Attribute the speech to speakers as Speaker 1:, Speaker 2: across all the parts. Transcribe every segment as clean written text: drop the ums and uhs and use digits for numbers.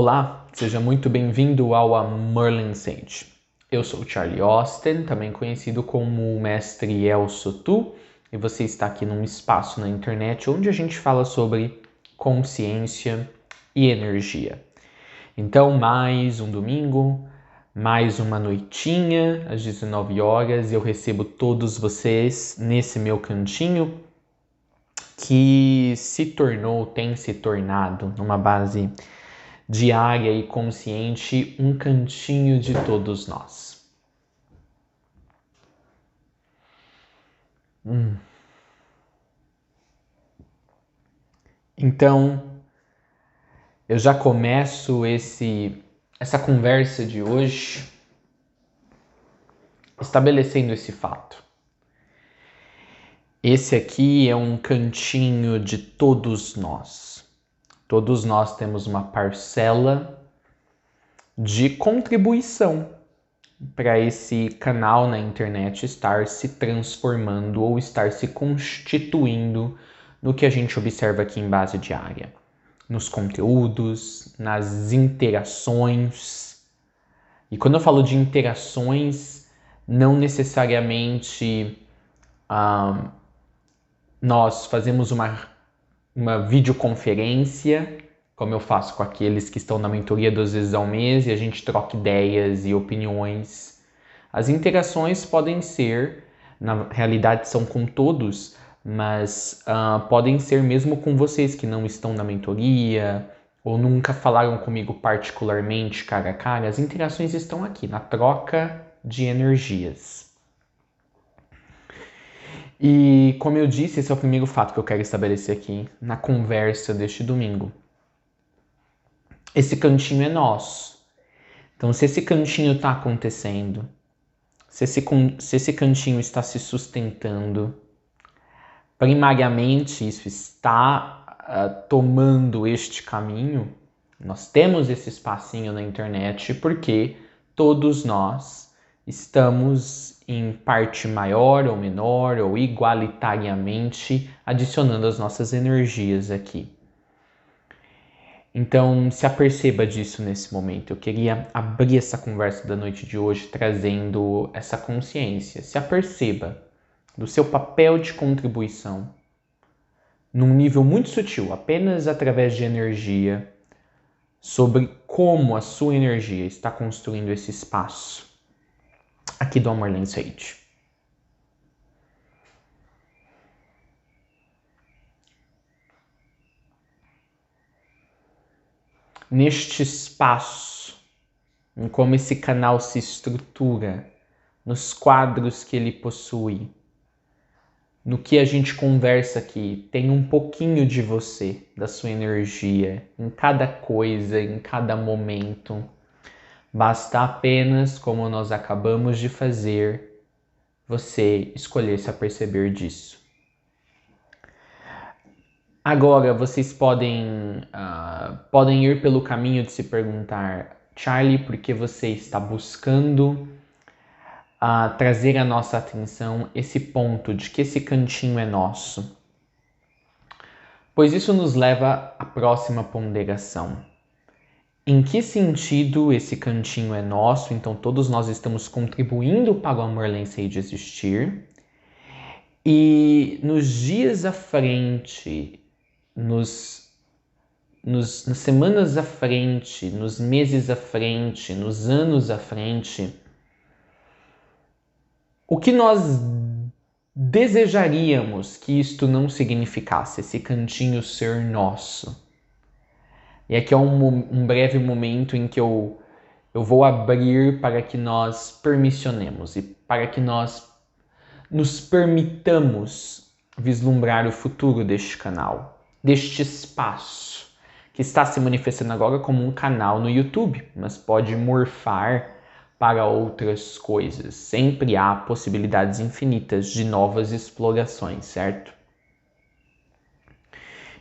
Speaker 1: Olá, seja muito bem-vindo ao A Merlin Sage. Eu sou Charlie Austin, também conhecido como o Mestre El Sotu, e você está aqui num espaço na internet onde a gente fala sobre consciência e energia. Então, mais um domingo, mais uma noitinha, às 19 horas, eu recebo todos vocês nesse meu cantinho que tem se tornado numa base diária e consciente, um cantinho de todos nós. Então, eu já começo essa conversa de hoje estabelecendo esse fato. Esse aqui é um cantinho de todos nós. Todos nós temos uma parcela de contribuição para esse canal na internet estar se transformando ou estar se constituindo no que a gente observa aqui em base diária. Nos conteúdos, nas interações. E quando eu falo de interações, não necessariamente nós fazemos uma videoconferência, como eu faço com aqueles que estão na mentoria 2 vezes ao mês e a gente troca ideias e opiniões. As interações podem ser, na realidade são com todos, mas podem ser mesmo com vocês que não estão na mentoria ou nunca falaram comigo particularmente cara a cara. As interações estão aqui, na troca de energias. E como eu disse, esse é o primeiro fato que eu quero estabelecer aqui na conversa deste domingo. Esse cantinho é nosso. Então, se esse cantinho está acontecendo, se esse cantinho está se sustentando, primariamente isso está tomando este caminho, nós temos esse espacinho na internet porque todos nós estamos em parte maior ou menor ou igualitariamente adicionando as nossas energias aqui. Então, se aperceba disso nesse momento. Eu queria abrir essa conversa da noite de hoje trazendo essa consciência. Se aperceba do seu papel de contribuição num nível muito sutil, apenas através de energia, sobre como a sua energia está construindo esse espaço aqui do Merlin Sage. Neste espaço, em como esse canal se estrutura, nos quadros que ele possui, no que a gente conversa aqui, tem um pouquinho de você, da sua energia, em cada coisa, em cada momento. Basta apenas, como nós acabamos de fazer, você escolher se aperceber disso. Agora, vocês podem ir pelo caminho de se perguntar, Charlie, por que você está buscando trazer à nossa atenção esse ponto de que esse cantinho é nosso? Pois isso nos leva à próxima ponderação. Em que sentido esse cantinho é nosso? Então todos nós estamos contribuindo para o Merlin Sage existir. E nos dias à frente, nas semanas à frente, nos meses à frente, nos anos à frente, o que nós desejaríamos que isto não significasse, esse cantinho ser nosso? E aqui é um breve momento em que eu vou abrir para que nós permissionemos e para que nós nos permitamos vislumbrar o futuro deste canal, deste espaço, que está se manifestando agora como um canal no YouTube, mas pode morfar para outras coisas. Sempre há possibilidades infinitas de novas explorações, certo?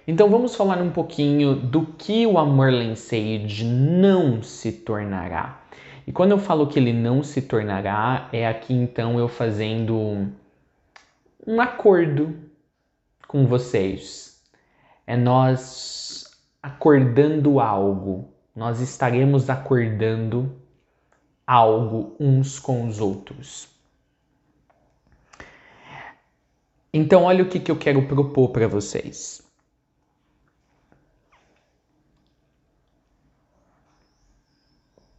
Speaker 1: Então vamos falar um pouquinho do que o Merlin Sage não se tornará. E quando eu falo que ele não se tornará, é aqui então eu fazendo um acordo com vocês. É nós acordando algo nós estaremos acordando algo uns com os outros. Então, olha o que eu quero propor para vocês.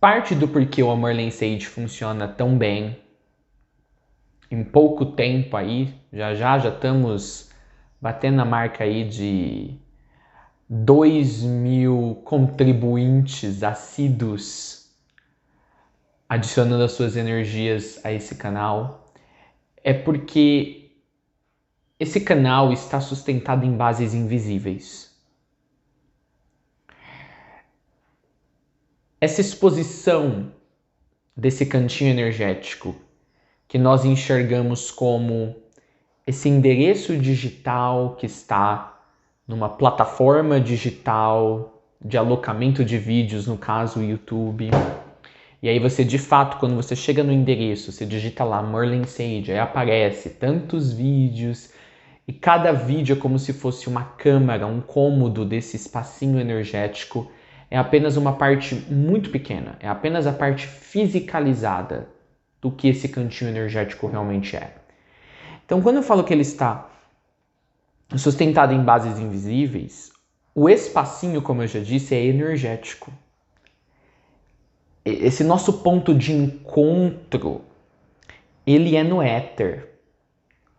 Speaker 1: Parte do porquê o Amor Sage funciona tão bem, em pouco tempo aí, já estamos batendo a marca aí de 2.000 contribuintes assíduos adicionando as suas energias a esse canal, é porque esse canal está sustentado em bases invisíveis. Essa exposição desse cantinho energético que nós enxergamos como esse endereço digital que está numa plataforma digital de alocamento de vídeos, no caso o YouTube. E aí você, de fato, quando você chega no endereço, você digita lá Merlin Sage, aí aparece tantos vídeos, e cada vídeo é como se fosse uma câmara, um cômodo desse espacinho energético. É apenas uma parte muito pequena, é apenas a parte fisicalizada do que esse cantinho energético realmente é. Então, quando eu falo que ele está sustentado em bases invisíveis, o espacinho, como eu já disse, é energético. Esse nosso ponto de encontro, ele é no éter.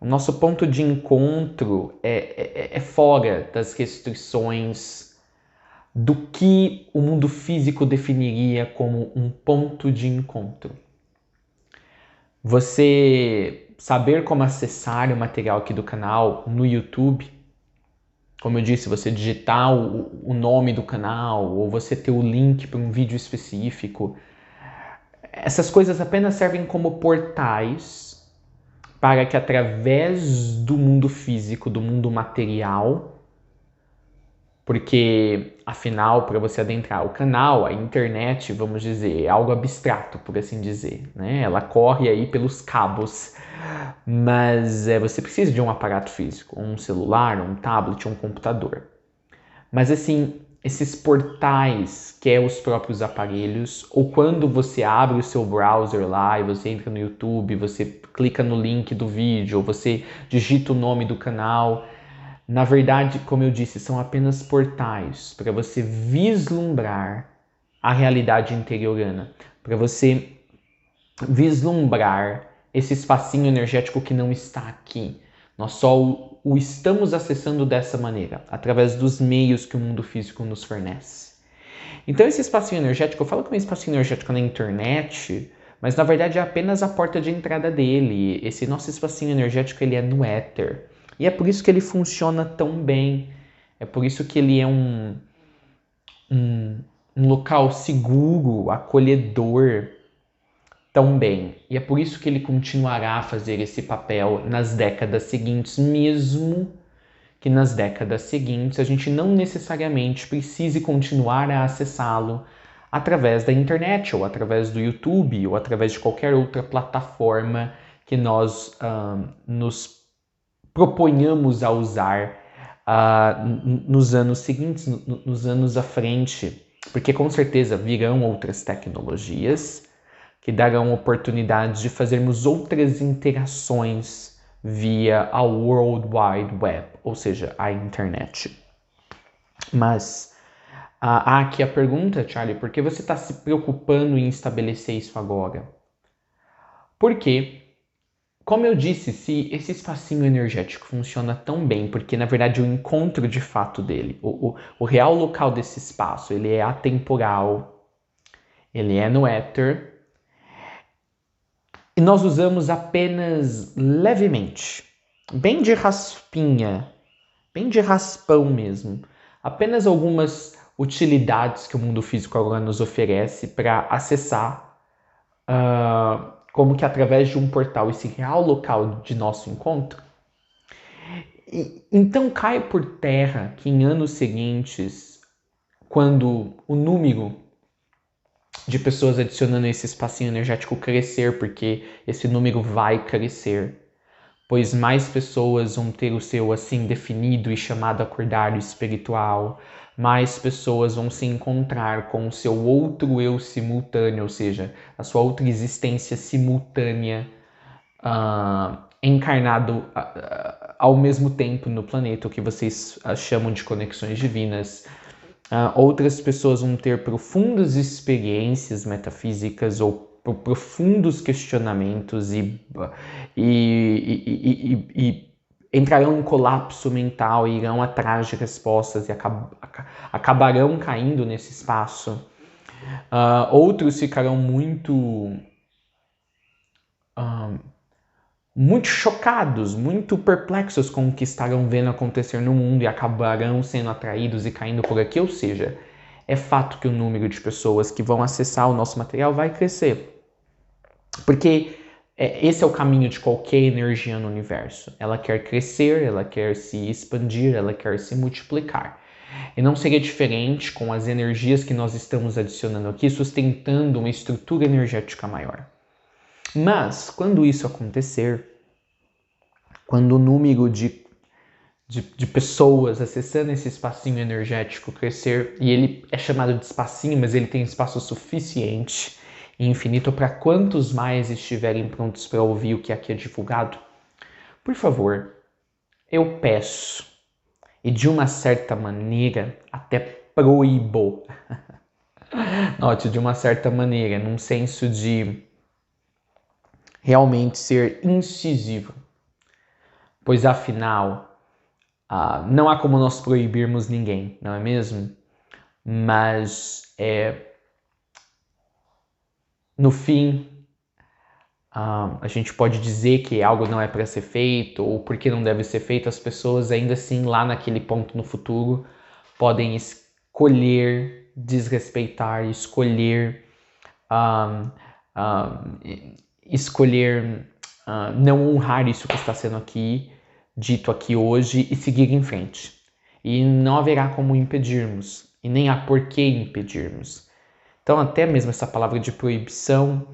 Speaker 1: O nosso ponto de encontro é fora das restrições do que o mundo físico definiria como um ponto de encontro. Você saber como acessar o material aqui do canal no YouTube, como eu disse, você digitar o nome do canal ou você ter o link para um vídeo específico, essas coisas apenas servem como portais para que através do mundo físico, do mundo material, porque, afinal, para você adentrar o canal, a internet, vamos dizer, é algo abstrato, por assim dizer, né? Ela corre aí pelos cabos, mas você precisa de um aparato físico, um celular, um tablet, um computador. Mas, assim, esses portais, que é os próprios aparelhos, ou quando você abre o seu browser lá e você entra no YouTube, você clica no link do vídeo, ou você digita o nome do canal. Na verdade, como eu disse, são apenas portais para você vislumbrar a realidade interiorana, para você vislumbrar esse espacinho energético que não está aqui. Nós só o estamos acessando dessa maneira, através dos meios que o mundo físico nos fornece. Então esse espacinho energético, eu falo que é um espacinho energético na internet, mas na verdade é apenas a porta de entrada dele. Esse nosso espacinho energético, ele é no éter. E é por isso que ele funciona tão bem. É por isso que ele é um local seguro, acolhedor tão bem. E é por isso que ele continuará a fazer esse papel nas décadas seguintes, mesmo que nas décadas seguintes a gente não necessariamente precise continuar a acessá-lo através da internet, ou através do YouTube, ou através de qualquer outra plataforma que nós nos proponhamos a usar nos anos seguintes, nos anos à frente, porque com certeza virão outras tecnologias que darão oportunidades de fazermos outras interações via a World Wide Web, ou seja, a internet. Mas há aqui a pergunta, Charlie, por que você está se preocupando em estabelecer isso agora? Porque, como eu disse, se esse espacinho energético funciona tão bem, porque na verdade o encontro de fato dele, o real local desse espaço, ele é atemporal, ele é no éter, e nós usamos apenas levemente, bem de raspinha, bem de raspão mesmo, apenas algumas utilidades que o mundo físico agora nos oferece para acessar como que através de um portal esse real local de nosso encontro. Então cai por terra que em anos seguintes, quando o número de pessoas adicionando esse espacinho energético crescer, porque esse número vai crescer, pois mais pessoas vão ter o seu assim definido e chamado acordário espiritual, mais pessoas vão se encontrar com o seu outro eu simultâneo, ou seja, a sua outra existência simultânea, encarnado ao mesmo tempo no planeta, o que vocês chamam de conexões divinas. Outras pessoas vão ter profundas experiências metafísicas ou profundos questionamentos e entrarão em colapso mental e irão atrás de respostas e acabarão caindo nesse espaço. Outros ficarão muito chocados, muito perplexos com o que estarão vendo acontecer no mundo e acabarão sendo atraídos e caindo por aqui. Ou seja, é fato que o número de pessoas que vão acessar o nosso material vai crescer. Porque esse é o caminho de qualquer energia no universo. Ela quer crescer, ela quer se expandir, ela quer se multiplicar. E não seria diferente com as energias que nós estamos adicionando aqui, sustentando uma estrutura energética maior. Mas, quando isso acontecer, quando o número de pessoas acessando esse espacinho energético crescer, e ele é chamado de espacinho, mas ele tem espaço suficiente e infinito para quantos mais estiverem prontos para ouvir o que aqui é divulgado, por favor, eu peço, e de uma certa maneira até proíbo, note, de uma certa maneira, num senso de realmente ser incisivo, pois afinal, não há como nós proibirmos ninguém, não é mesmo? Mas no fim, a gente pode dizer que algo não é para ser feito ou porque não deve ser feito, as pessoas ainda assim lá naquele ponto no futuro podem escolher desrespeitar, escolher não honrar isso que está sendo dito aqui hoje e seguir em frente. E não haverá como impedirmos, e nem há por que impedirmos. Então até mesmo essa palavra de proibição,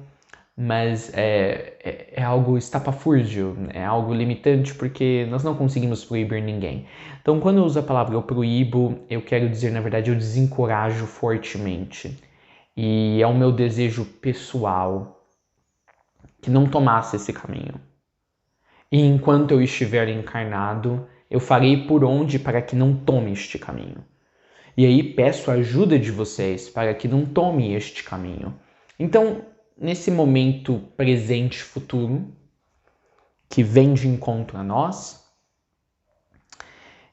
Speaker 1: mas é algo estapafúrdio, é algo limitante, porque nós não conseguimos proibir ninguém. Então quando eu uso a palavra eu proíbo, eu quero dizer, na verdade, eu desencorajo fortemente. E é o meu desejo pessoal que não tomasse esse caminho. E enquanto eu estiver encarnado, eu farei por onde para que não tome este caminho. E aí peço a ajuda de vocês para que não tome este caminho. Então, nesse momento presente e futuro, que vem de encontro a nós,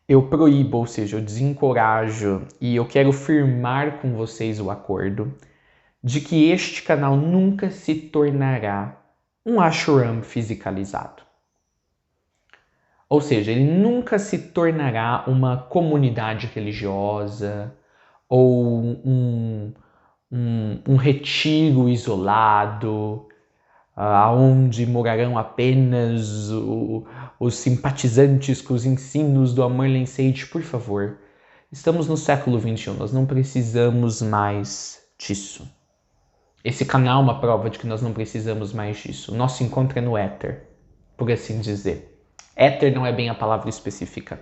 Speaker 1: eu proíbo, ou seja, eu desencorajo e eu quero firmar com vocês o acordo de que este canal nunca se tornará um ashram fisicalizado. Ou seja, ele nunca se tornará uma comunidade religiosa ou um retiro isolado, onde morarão apenas os simpatizantes com os ensinos do Amartya Sage. Por favor, estamos no século XXI, nós não precisamos mais disso. Esse canal é uma prova de que nós não precisamos mais disso. O nosso encontro é no éter, por assim dizer. Éter não é bem a palavra específica.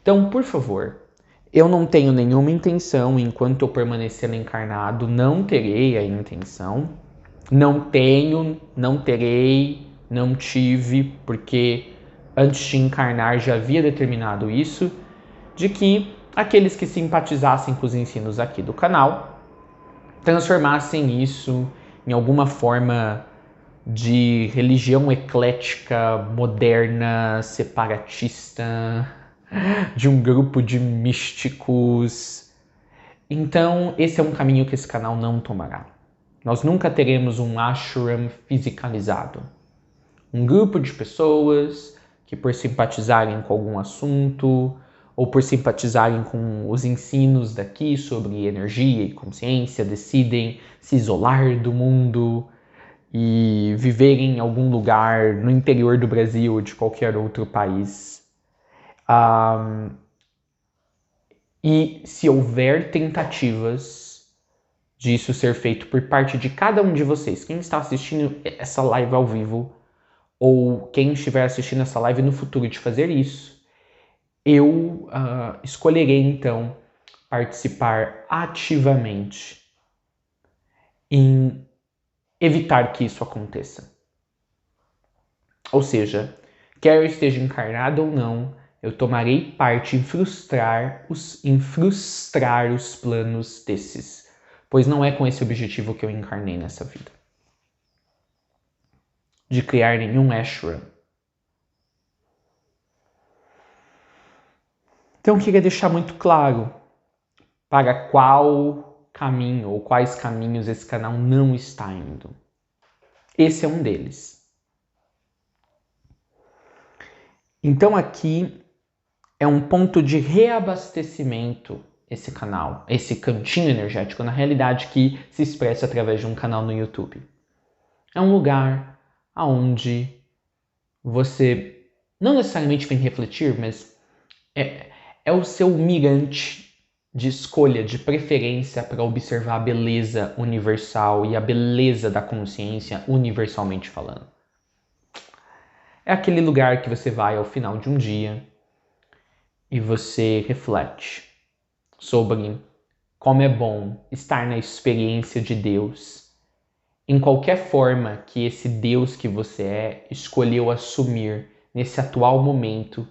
Speaker 1: Então, por favor, eu não tenho nenhuma intenção, enquanto eu permanecer encarnado, não terei a intenção, não tenho, não terei, não tive, porque antes de encarnar já havia determinado isso, de que aqueles que simpatizassem com os ensinos aqui do canal transformassem isso em alguma forma de religião eclética, moderna, separatista, de um grupo de místicos. Então, esse é um caminho que esse canal não tomará. Nós nunca teremos um ashram fisicalizado. Um grupo de pessoas que, por simpatizarem com algum assunto ou por simpatizarem com os ensinos daqui sobre energia e consciência, decidem se isolar do mundo e viver em algum lugar no interior do Brasil ou de qualquer outro país. E se houver tentativas disso ser feito por parte de cada um de vocês, quem está assistindo essa live ao vivo, ou quem estiver assistindo essa live no futuro de fazer isso, eu escolherei então participar ativamente em evitar que isso aconteça. Ou seja, quer eu esteja encarnado ou não, eu tomarei parte em frustrar os planos desses, pois não é com esse objetivo que eu encarnei nessa vida. De criar nenhum ashram. Então eu queria deixar muito claro para qual caminho ou quais caminhos esse canal não está indo. Esse é um deles. Então aqui é um ponto de reabastecimento esse canal, esse cantinho energético, na realidade que se expressa através de um canal no YouTube. É um lugar onde você não necessariamente vem refletir, mas é o seu mirante de escolha, de preferência para observar a beleza universal e a beleza da consciência universalmente falando. É aquele lugar que você vai ao final de um dia e você reflete sobre como é bom estar na experiência de Deus, em qualquer forma que esse Deus que você escolheu assumir nesse atual momento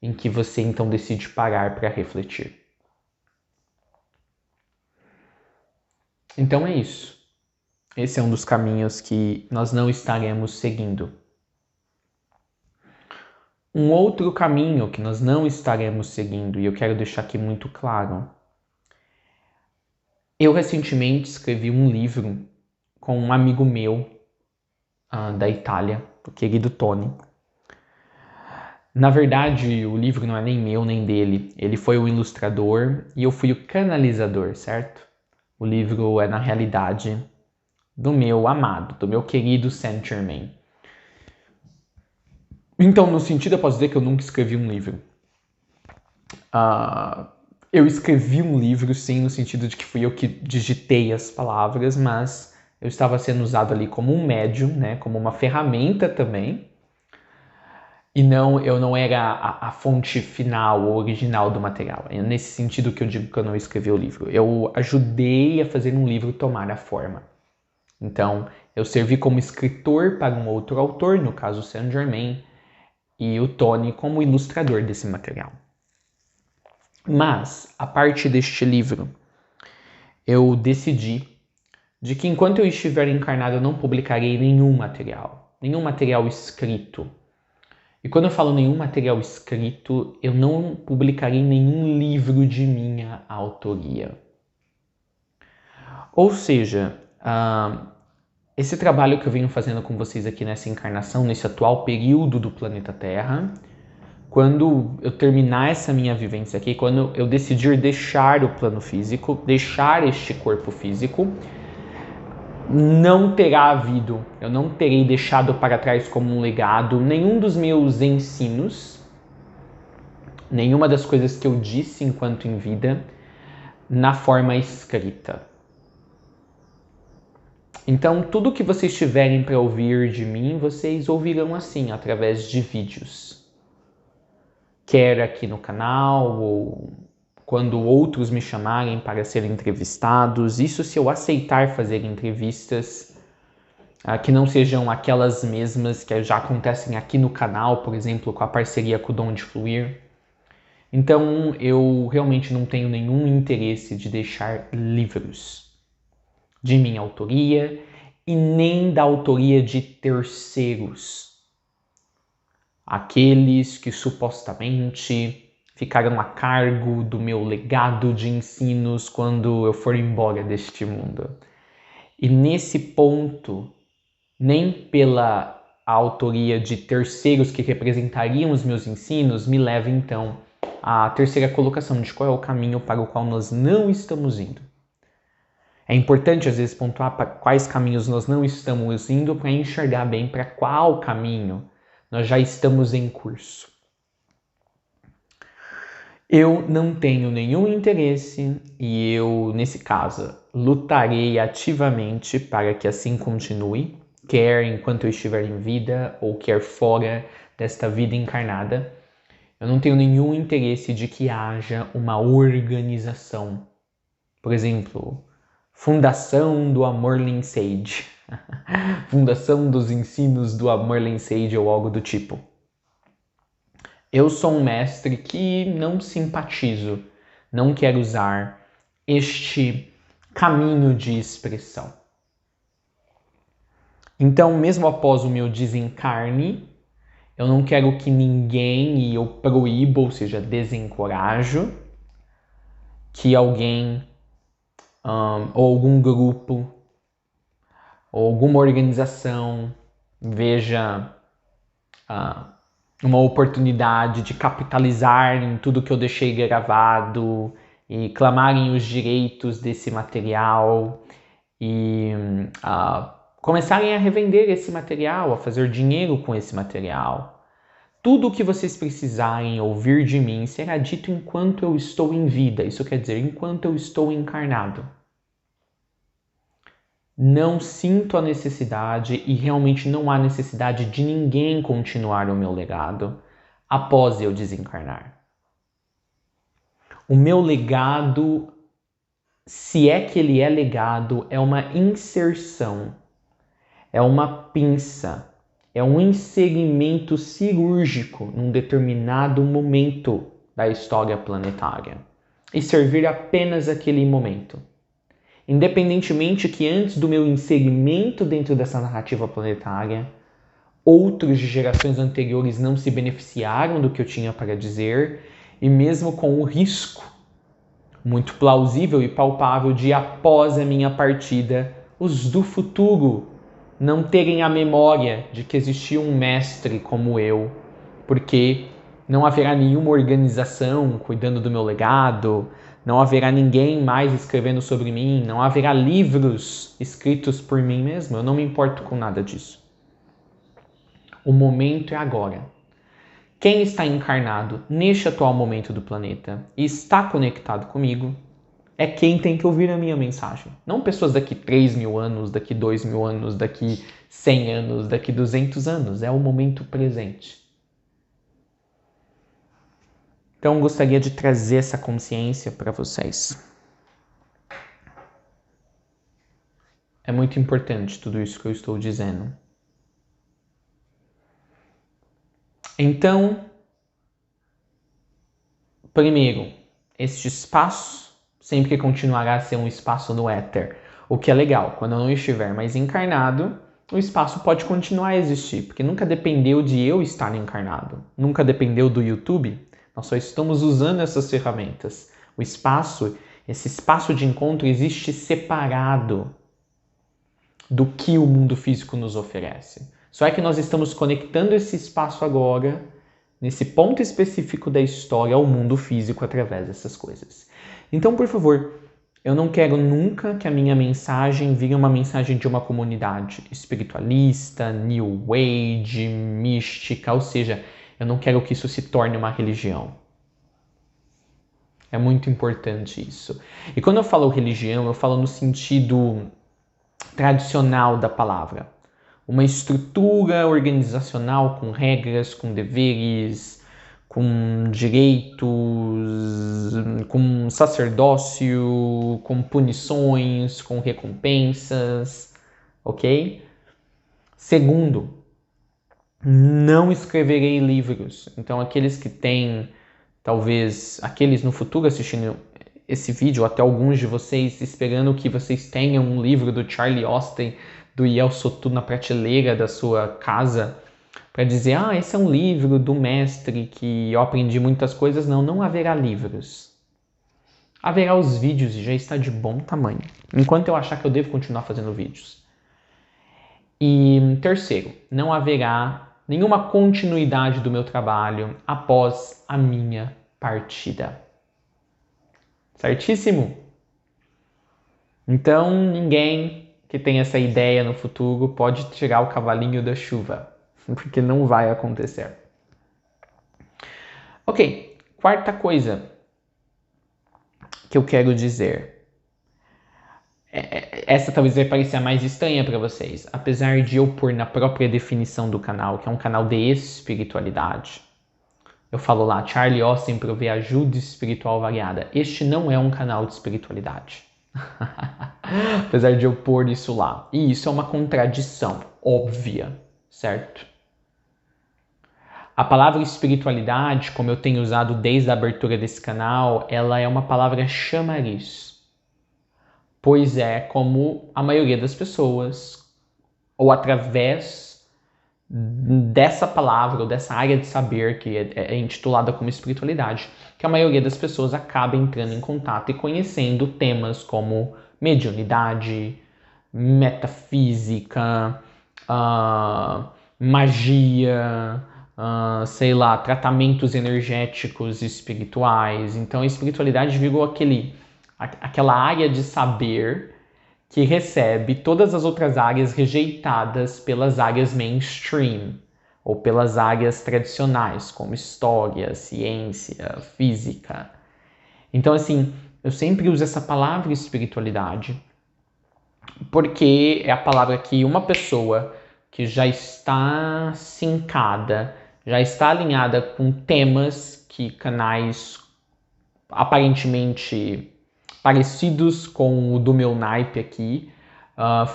Speaker 1: em que você então decide parar para refletir. Então é isso. Esse é um dos caminhos que nós não estaremos seguindo. Um outro caminho que nós não estaremos seguindo, e eu quero deixar aqui muito claro. Eu recentemente escrevi um livro com um amigo meu da Itália, o querido Tony. Na verdade, o livro não é nem meu nem dele. Ele foi o ilustrador e eu fui o canalizador, certo? O livro é, na realidade, do meu amado, do meu querido Saint Germain. Então, no sentido, eu posso dizer que eu nunca escrevi um livro. Eu escrevi um livro, sim, no sentido de que fui eu que digitei as palavras, mas eu estava sendo usado ali como um médium, né, como uma ferramenta também. E eu não era a fonte final ou original do material. É nesse sentido que eu digo que eu não escrevi o livro. Eu ajudei a fazer um livro tomar a forma. Então, eu servi como escritor para um outro autor, no caso Saint Germain, e o Tony como ilustrador desse material. Mas, a partir deste livro, eu decidi de que enquanto eu estiver encarnado eu não publicarei nenhum material escrito. E quando eu falo nenhum material escrito, eu não publicarei nenhum livro de minha autoria. Ou seja, esse trabalho que eu venho fazendo com vocês aqui nessa encarnação, nesse atual período do planeta Terra, quando eu terminar essa minha vivência aqui, quando eu decidir deixar o plano físico, deixar este corpo físico, não terá havido, eu não terei deixado para trás como um legado nenhum dos meus ensinos, nenhuma das coisas que eu disse enquanto em vida, na forma escrita. Então, tudo que vocês tiverem para ouvir de mim, vocês ouvirão assim, através de vídeos. Quer aqui no canal, ou quando outros me chamarem para serem entrevistados. Isso se eu aceitar fazer entrevistas que não sejam aquelas mesmas que já acontecem aqui no canal, por exemplo, com a parceria com o Dom de Fluir. Então, eu realmente não tenho nenhum interesse de deixar livros de minha autoria e nem da autoria de terceiros. Aqueles que supostamente ficaram a cargo do meu legado de ensinos quando eu for embora deste mundo. E nesse ponto, nem pela autoria de terceiros que representariam os meus ensinos me leva então à terceira colocação de qual é o caminho para o qual nós não estamos indo. É importante às vezes pontuar para quais caminhos nós não estamos indo para enxergar bem para qual caminho nós já estamos em curso. Eu não tenho nenhum interesse e eu, nesse caso, lutarei ativamente para que assim continue, quer enquanto eu estiver em vida ou quer fora desta vida encarnada. Eu não tenho nenhum interesse de que haja uma organização. Por exemplo, Fundação do Amor Linsage. Fundação dos Ensinos do Amor Linsage ou algo do tipo. Eu sou um mestre que não simpatizo, não quero usar este caminho de expressão. Então, mesmo após o meu desencarne, eu não quero que ninguém, e eu proíbo, ou seja, desencorajo, que alguém, ou algum grupo, ou alguma organização veja uma oportunidade de capitalizar em tudo que eu deixei gravado e clamarem os direitos desse material e começarem a revender esse material, a fazer dinheiro com esse material. Tudo o que vocês precisarem ouvir de mim será dito enquanto eu estou em vida, isso quer dizer, enquanto eu estou encarnado. Não sinto a necessidade e realmente não há necessidade de ninguém continuar o meu legado após eu desencarnar. O meu legado, se é que ele é legado, é uma inserção, é uma pinça, é um inserimento cirúrgico num determinado momento da história planetária e servir apenas aquele momento. Independentemente que antes do meu inserimento dentro dessa narrativa planetária, outros de gerações anteriores não se beneficiaram do que eu tinha para dizer, e mesmo com o risco muito plausível e palpável de, após a minha partida, os do futuro não terem a memória de que existia um mestre como eu, porque não haverá nenhuma organização cuidando do meu legado, não haverá ninguém mais escrevendo sobre mim, não haverá livros escritos por mim mesmo, eu não me importo com nada disso. O momento é agora. Quem está encarnado neste atual momento do planeta e está conectado comigo é quem tem que ouvir a minha mensagem. Não pessoas daqui 3.000 anos, daqui 2.000 anos, daqui 100 anos, daqui 200 anos. É o momento presente. Então, gostaria de trazer essa consciência para vocês. É muito importante tudo isso que eu estou dizendo. Então, primeiro, este espaço sempre continuará a ser um espaço no éter. O que é legal, quando eu não estiver mais encarnado, o espaço pode continuar a existir, porque nunca dependeu de eu estar encarnado. Nunca dependeu do YouTube. Nós só estamos usando essas ferramentas. O espaço, esse espaço de encontro existe separado do que o mundo físico nos oferece. Só é que nós estamos conectando esse espaço agora, nesse ponto específico da história, ao mundo físico através dessas coisas. Então, por favor, eu não quero nunca que a minha mensagem vire uma mensagem de uma comunidade espiritualista, New Age, mística, ou seja, eu não quero que isso se torne uma religião. É muito importante isso. E quando eu falo religião, eu falo no sentido tradicional da palavra. Uma estrutura organizacional com regras, com deveres, com direitos, com sacerdócio, com punições, com recompensas, ok? Segundo, não escreverei livros. Então, aqueles que têm, talvez, aqueles no futuro assistindo esse vídeo, até alguns de vocês esperando que vocês tenham um livro do Charlie Austin, do Yel Sotu na prateleira da sua casa, para dizer, esse é um livro do mestre que eu aprendi muitas coisas. Não haverá livros. Haverá os vídeos e já está de bom tamanho, enquanto eu achar que eu devo continuar fazendo vídeos. E terceiro, não haverá nenhuma continuidade do meu trabalho após a minha partida. Certíssimo? Então, ninguém que tem essa ideia no futuro pode tirar o cavalinho da chuva, porque não vai acontecer. Ok, quarta coisa que eu quero dizer. Essa talvez vai parecer a mais estranha para vocês, apesar de eu pôr na própria definição do canal, que é um canal de espiritualidade. Eu falo lá, Charlie Austin provê ajuda espiritual variada. Este não é um canal de espiritualidade. Apesar de eu pôr isso lá. E isso é uma contradição óbvia, certo? A palavra espiritualidade, como eu tenho usado desde a abertura desse canal, ela é uma palavra chamariz. Pois é como a maioria das pessoas, ou através dessa palavra, ou dessa área de saber que é intitulada como espiritualidade, que a maioria das pessoas acaba entrando em contato e conhecendo temas como mediunidade, metafísica, magia, sei lá, tratamentos energéticos espirituais. Então a espiritualidade virou aquela área de saber que recebe todas as outras áreas rejeitadas pelas áreas mainstream, ou pelas áreas tradicionais, como história, ciência, física. Então, assim, eu sempre uso essa palavra espiritualidade, porque é a palavra que uma pessoa que já está sincada, já está alinhada com temas que canais aparentemente parecidos com o do meu naipe aqui,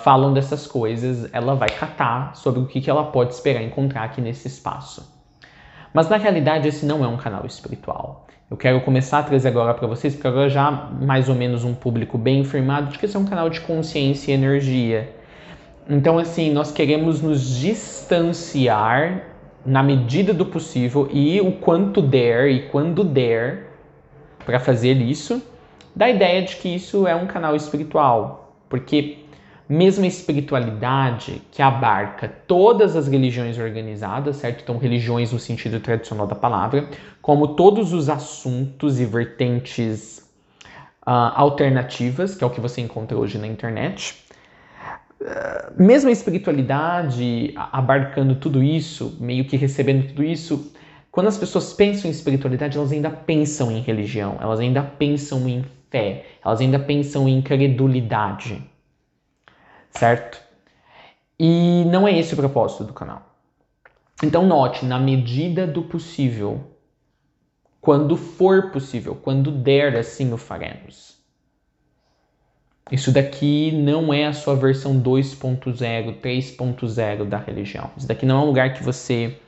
Speaker 1: falam dessas coisas, ela vai catar sobre o que ela pode esperar encontrar aqui nesse espaço. Mas na realidade esse não é um canal espiritual. Eu quero começar a trazer agora para vocês, porque agora já mais ou menos um público bem informado de que esse é um canal de consciência e energia. Então assim, nós queremos nos distanciar na medida do possível e o quanto der e quando der para fazer isso, da ideia de que isso é um canal espiritual, porque mesmo a espiritualidade que abarca todas as religiões organizadas, certo? Então, religiões no sentido tradicional da palavra, como todos os assuntos e vertentes alternativas, que é o que você encontra hoje na internet, mesmo a espiritualidade abarcando tudo isso, meio que recebendo tudo isso, quando as pessoas pensam em espiritualidade, elas ainda pensam em religião, elas ainda pensam em fé, elas ainda pensam em credulidade, certo? E não é esse o propósito do canal. Então note, na medida do possível, quando for possível, quando der, assim o faremos. Isso daqui não é a sua versão 2.0, 3.0 da religião. Isso daqui não é um lugar que você...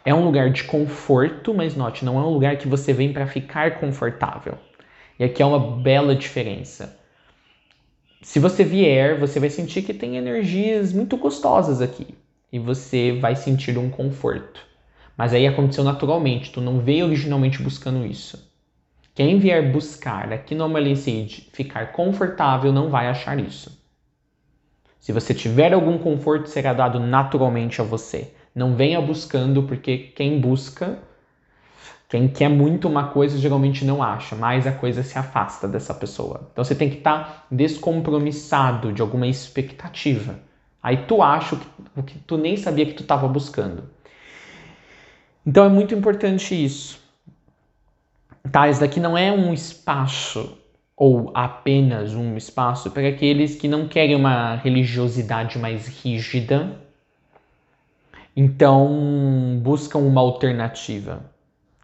Speaker 1: É um lugar de conforto, mas note, não é um lugar que você vem para ficar confortável. E aqui é uma bela diferença. Se você vier, você vai sentir que tem energias muito gostosas aqui. E você vai sentir um conforto. Mas aí aconteceu naturalmente, tu não veio originalmente buscando isso. Quem vier buscar aqui no Amalicide ficar confortável não vai achar isso. Se você tiver algum conforto, será dado naturalmente a você. Não venha buscando, porque quem busca, quem quer muito uma coisa, geralmente não acha, mas a coisa se afasta dessa pessoa. Então você tem que estar descompromissado de alguma expectativa. Aí tu acha o que tu nem sabia que tu estava buscando. Então é muito importante isso. Tá, isso daqui não é um espaço ou apenas um espaço para aqueles que não querem uma religiosidade mais rígida, então buscam uma alternativa,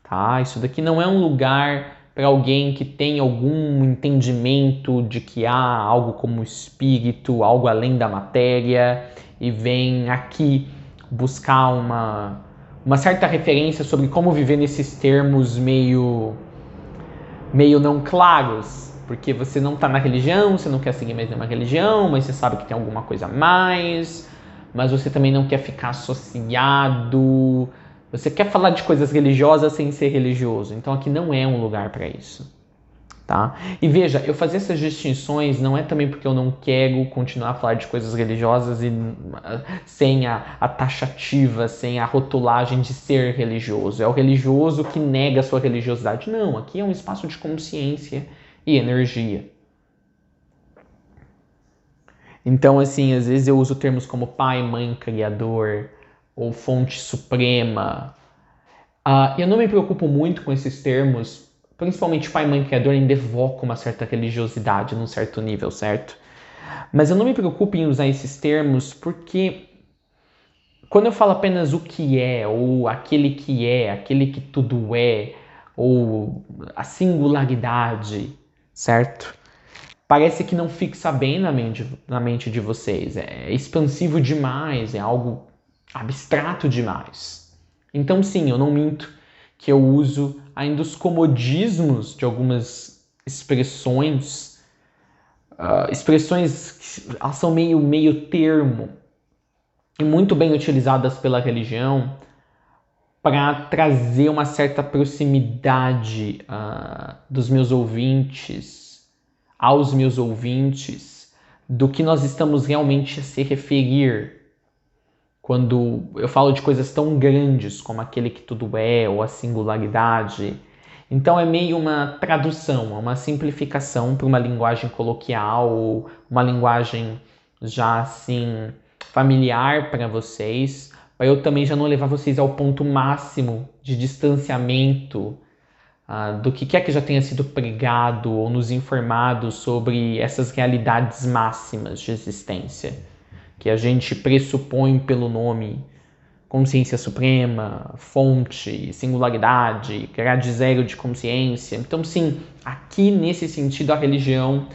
Speaker 1: tá? Isso daqui não é um lugar para alguém que tem algum entendimento de que há algo como espírito, algo além da matéria e vem aqui buscar uma certa referência sobre como viver nesses termos meio não claros, porque você não está na religião, você não quer seguir mais nenhuma religião, mas você sabe que tem alguma coisa a mais, mas você também não quer ficar associado, você quer falar de coisas religiosas sem ser religioso, então aqui não é um lugar para isso, tá? E veja, eu fazer essas distinções não é também porque eu não quero continuar a falar de coisas religiosas e sem a taxativa, sem a rotulagem de ser religioso. É o religioso que nega a sua religiosidade. Não, aqui é um espaço de consciência e energia. Então, assim, às vezes eu uso termos como pai, mãe, criador ou fonte suprema. Eu não me preocupo muito com esses termos, principalmente pai, mãe, criador, ainda evoca uma certa religiosidade num certo nível, certo? Mas eu não me preocupo em usar esses termos porque quando eu falo apenas o que é, ou aquele que tudo é, ou a singularidade, certo? Parece que não fixa bem na mente de vocês. É expansivo demais, é algo abstrato demais. Então, sim, eu não minto que eu uso ainda os comodismos de algumas expressões. Expressões que elas são meio termo e muito bem utilizadas pela religião para trazer uma certa proximidade dos meus ouvintes, aos meus ouvintes, do que nós estamos realmente a se referir quando eu falo de coisas tão grandes como aquele que tudo é ou a singularidade. Então é meio uma tradução, uma simplificação para uma linguagem coloquial ou uma linguagem já assim familiar para vocês, para eu também já não levar vocês ao ponto máximo de distanciamento do que quer que já tenha sido pregado ou nos informado sobre essas realidades máximas de existência, que a gente pressupõe pelo nome consciência suprema, fonte, singularidade, grade zero de consciência. Então, sim, aqui nesse sentido a religião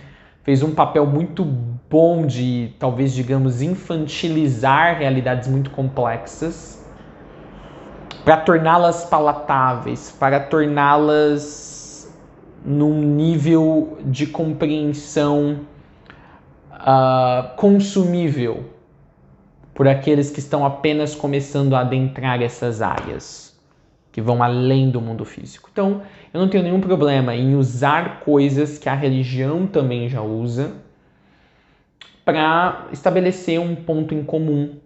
Speaker 1: fez um papel muito bom de, talvez, digamos, infantilizar realidades muito complexas para torná-las palatáveis, para torná-las num nível de compreensão consumível por aqueles que estão apenas começando a adentrar essas áreas, que vão além do mundo físico. Então, eu não tenho nenhum problema em usar coisas que a religião também já usa para estabelecer um ponto em comum,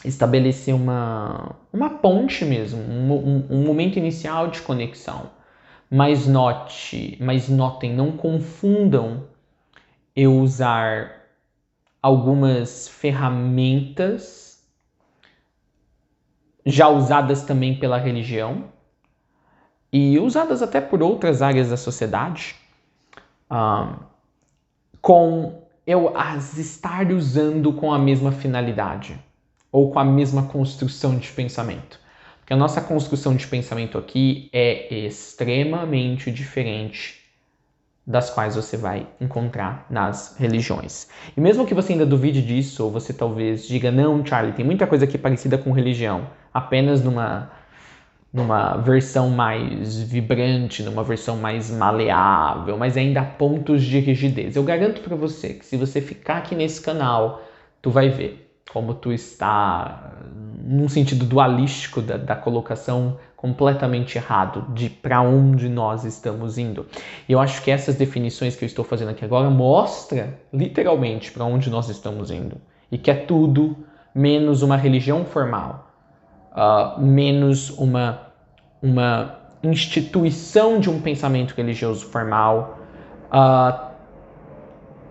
Speaker 1: estabelecer uma ponte mesmo, um momento inicial de conexão. Mas notem, não confundam eu usar algumas ferramentas já usadas também pela religião e usadas até por outras áreas da sociedade, com eu as estar usando com a mesma finalidade ou com a mesma construção de pensamento. Porque a nossa construção de pensamento aqui é extremamente diferente das quais você vai encontrar nas religiões. E mesmo que você ainda duvide disso, ou você talvez diga, não, Charlie, tem muita coisa aqui parecida com religião, apenas numa versão mais vibrante, numa versão mais maleável, mas ainda há pontos de rigidez. Eu garanto para você que se você ficar aqui nesse canal, tu vai ver como tu está num sentido dualístico da colocação completamente errado de para onde nós estamos indo. E eu acho que essas definições que eu estou fazendo aqui agora mostra literalmente para onde nós estamos indo. E que é tudo menos uma religião formal, menos uma instituição de um pensamento religioso formal,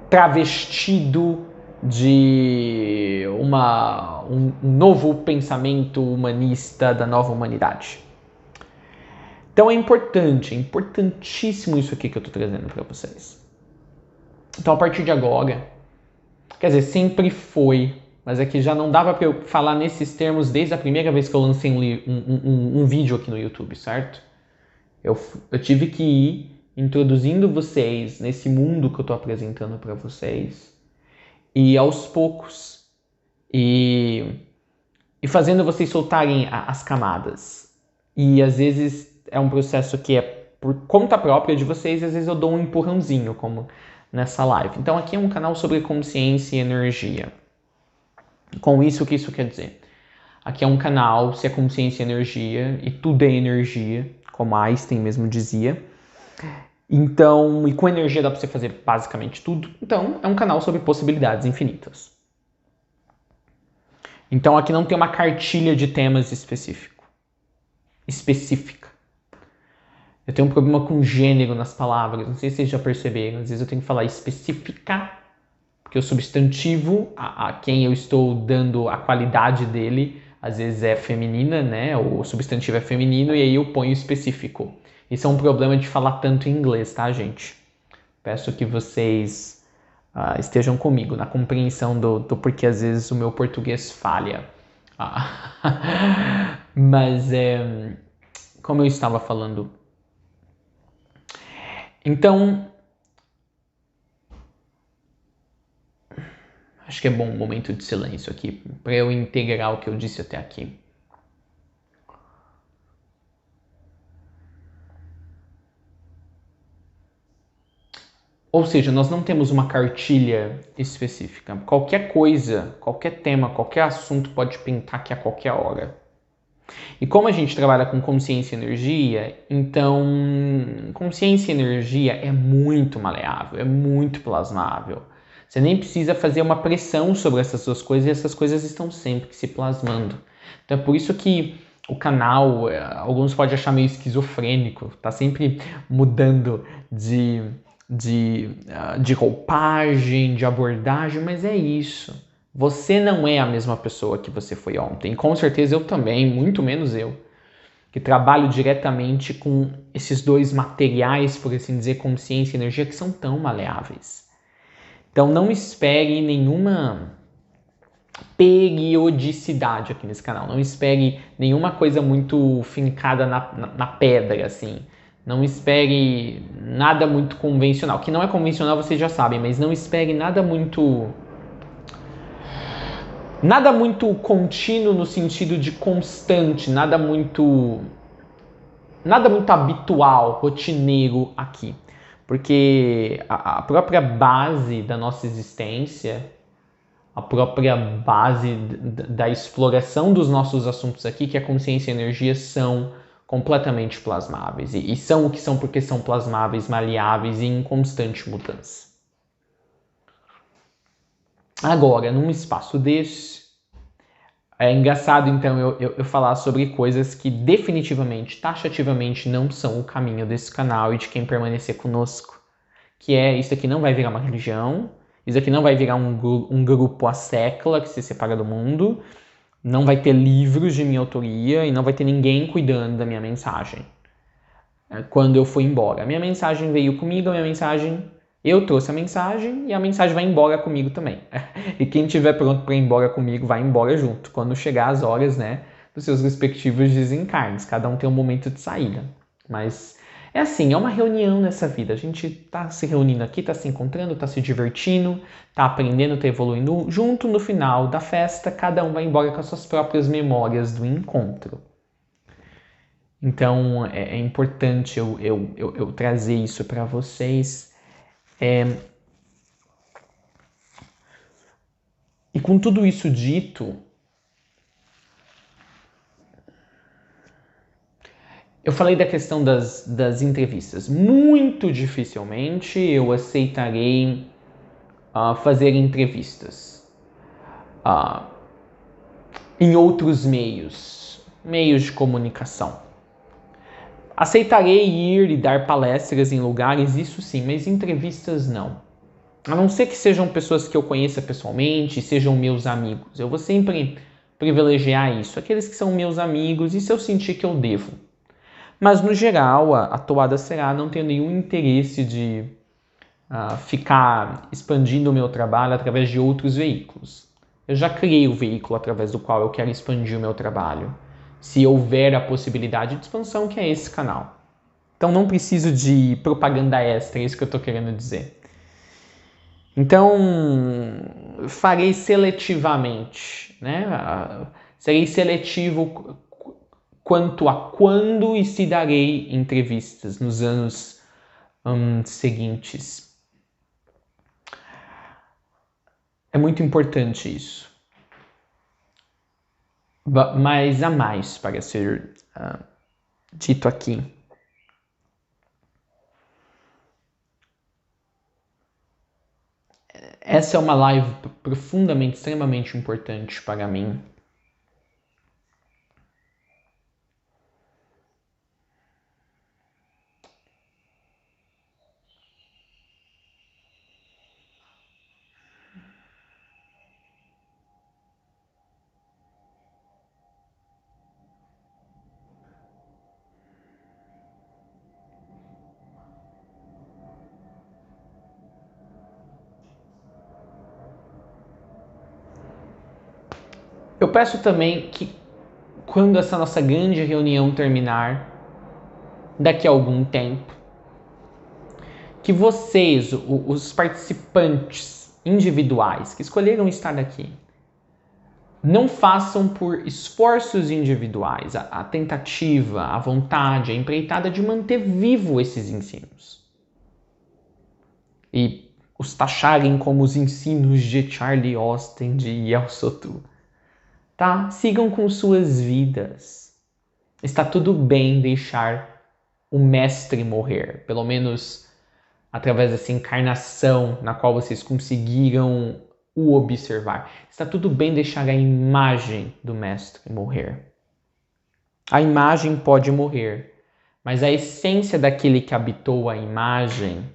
Speaker 1: travestido de um novo pensamento humanista da nova humanidade. Então é importantíssimo isso aqui que eu estou trazendo para vocês. Então a partir de agora, quer dizer, sempre foi, mas é que já não dava para eu falar nesses termos desde a primeira vez que eu lancei um vídeo aqui no YouTube, certo? Eu tive que ir introduzindo vocês nesse mundo que eu estou apresentando para vocês, e aos poucos, e fazendo vocês soltarem as camadas. E às vezes é um processo que é por conta própria de vocês, e às vezes eu dou um empurrãozinho, como nessa live. Então aqui é um canal sobre consciência e energia. Com isso, o que isso quer dizer? Aqui é um canal, se é consciência e energia, e tudo é energia, como Einstein mesmo dizia. Então, e com energia dá para você fazer basicamente tudo. Então, é um canal sobre possibilidades infinitas. Então, aqui não tem uma cartilha de temas específica. Eu tenho um problema com gênero nas palavras. Não sei se vocês já perceberam. Às vezes eu tenho que falar específica, porque o substantivo a quem eu estou dando a qualidade dele, às vezes é feminina, né? O substantivo é feminino e aí eu ponho específico. Isso é um problema de falar tanto em inglês, tá, gente? Peço que vocês estejam comigo na compreensão do porquê às vezes o meu português falha. Mas, como eu estava falando, então, acho que é bom um momento de silêncio aqui, para eu integrar o que eu disse até aqui. Ou seja, nós não temos uma cartilha específica. Qualquer coisa, qualquer tema, qualquer assunto pode pintar aqui a qualquer hora. E como a gente trabalha com consciência e energia, então consciência e energia é muito maleável, é muito plasmável. Você nem precisa fazer uma pressão sobre essas duas coisas e essas coisas estão sempre se plasmando. Então é por isso que o canal, alguns podem achar meio esquizofrênico, tá sempre mudando de roupagem, de abordagem, mas é isso. Você não é a mesma pessoa que você foi ontem. Com certeza eu também, muito menos eu, que trabalho diretamente com esses dois materiais, por assim dizer, consciência e energia, que são tão maleáveis. Então não espere nenhuma periodicidade aqui nesse canal. Não espere nenhuma coisa muito fincada na pedra, assim. Não espere nada muito convencional. Que não é convencional, vocês já sabem, mas não espere nada muito contínuo no sentido de constante, nada muito habitual, rotineiro aqui. Porque a própria base da nossa existência, a própria base da exploração dos nossos assuntos aqui, que é consciência e energia, são completamente plasmáveis. E são o que são porque são plasmáveis, maleáveis e em constante mudança. Agora, num espaço desse, é engraçado então eu falar sobre coisas que definitivamente, taxativamente não são o caminho desse canal e de quem permanecer conosco. Que é, isso aqui não vai virar uma religião, isso aqui não vai virar um grupo a sécula que se separa do mundo, não vai ter livros de minha autoria e não vai ter ninguém cuidando da minha mensagem. Quando eu fui embora, a minha mensagem veio comigo, a minha mensagem, eu trouxe a mensagem e a mensagem vai embora comigo também. E quem estiver pronto para ir embora comigo vai embora junto, quando chegar as horas, né, dos seus respectivos desencarnes. Cada um tem um momento de saída. Mas é assim, é uma reunião nessa vida. A gente tá se reunindo aqui, tá se encontrando, tá se divertindo, tá aprendendo, tá evoluindo junto. No final da festa, cada um vai embora com as suas próprias memórias do encontro. Então é importante eu trazer isso para vocês. E com tudo isso dito, eu falei da questão das entrevistas. Muito dificilmente eu aceitarei fazer entrevistas em outros meios de comunicação. Aceitarei ir e dar palestras em lugares, isso sim, mas entrevistas não. A não ser que sejam pessoas que eu conheça pessoalmente, sejam meus amigos. Eu vou sempre privilegiar isso, aqueles que são meus amigos, e se eu sentir que eu devo. Mas, no geral, a toada será, não tenho nenhum interesse de ficar expandindo o meu trabalho através de outros veículos. Eu já criei o veículo através do qual eu quero expandir o meu trabalho. Se houver a possibilidade de expansão, que é esse canal. Então não preciso de propaganda extra, é isso que eu estou querendo dizer. Então, farei seletivamente, né? Serei seletivo quanto a quando e se darei entrevistas nos anos seguintes. É muito importante isso. Mas há mais para ser dito aqui. Essa é uma live profundamente, extremamente importante para mim. Eu peço também que, quando essa nossa grande reunião terminar, daqui a algum tempo, que vocês, os participantes individuais que escolheram estar aqui, não façam por esforços individuais a tentativa, a vontade, a empreitada de manter vivo esses ensinos. E os taxarem como os ensinos de Charlie Austin, de Yel Sotu. Tá? Sigam com suas vidas. Está tudo bem deixar o mestre morrer, pelo menos através dessa encarnação na qual vocês conseguiram o observar. Está tudo bem deixar a imagem do mestre morrer. A imagem pode morrer, mas a essência daquele que habitou a imagem,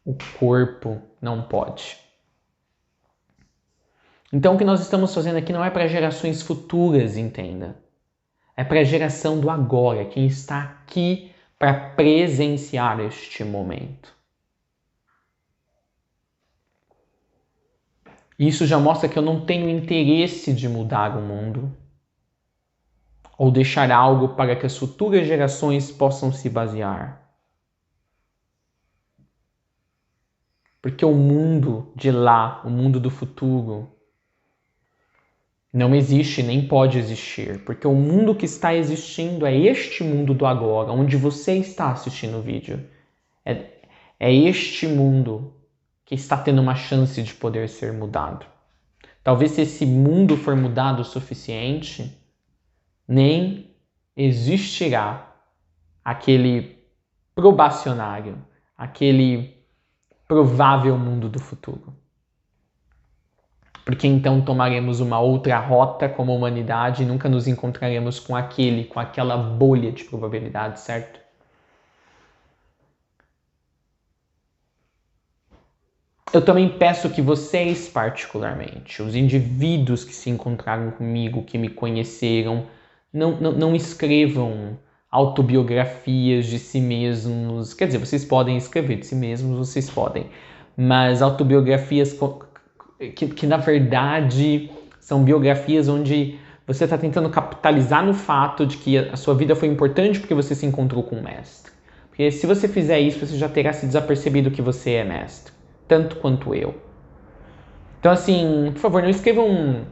Speaker 1: o corpo, não pode. Então o que nós estamos fazendo aqui não é para gerações futuras, entenda. É para a geração do agora, quem está aqui para presenciar este momento. Isso já mostra que eu não tenho interesse de mudar o mundo ou deixar algo para que as futuras gerações possam se basear. Porque o mundo de lá, o mundo do futuro, não existe nem pode existir. Porque o mundo que está existindo é este mundo do agora, onde você está assistindo o vídeo. É este mundo que está tendo uma chance de poder ser mudado. Talvez se esse mundo for mudado o suficiente, nem existirá aquele probacionário, aquele provável mundo do futuro. Porque então tomaremos uma outra rota como humanidade e nunca nos encontraremos com aquela bolha de probabilidade, certo? Eu também peço que vocês, particularmente, os indivíduos que se encontraram comigo, que me conheceram, não escrevam autobiografias de si mesmos. Quer dizer, vocês podem escrever de si mesmos, vocês podem. Mas autobiografias que na verdade são biografias onde você está tentando capitalizar no fato de que a sua vida foi importante porque você se encontrou com um mestre. Porque se você fizer isso, você já terá se desapercebido que você é mestre. Tanto quanto eu. Então, assim, por favor, não escrevam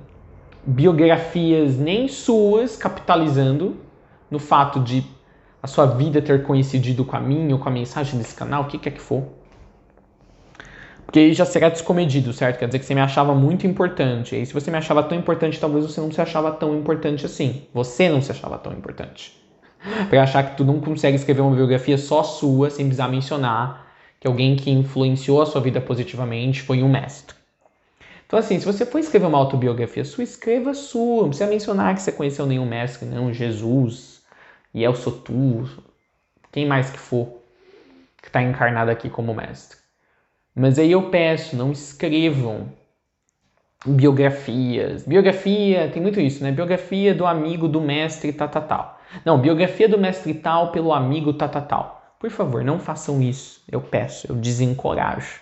Speaker 1: biografias nem suas capitalizando no fato de a sua vida ter coincidido com a minha ou com a mensagem desse canal, o que quer que for. Porque aí já será descomedido, certo? Quer dizer que você me achava muito importante. E aí, se você me achava tão importante, talvez você não se achava tão importante assim. Você não se achava tão importante. Para achar que tu não consegue escrever uma biografia só sua, sem precisar mencionar que alguém que influenciou a sua vida positivamente foi um mestre. Então, assim, se você for escrever uma autobiografia sua, escreva a sua. Não precisa mencionar que você conheceu nenhum mestre, não. Jesus, Yel Sotu, quem mais que for, que está encarnado aqui como mestre. Mas aí eu peço, não escrevam biografias. Biografia, tem muito isso, né? Biografia do amigo do mestre tal. Não, biografia do mestre tal pelo amigo tal. Por favor, não façam isso. Eu peço, eu desencorajo.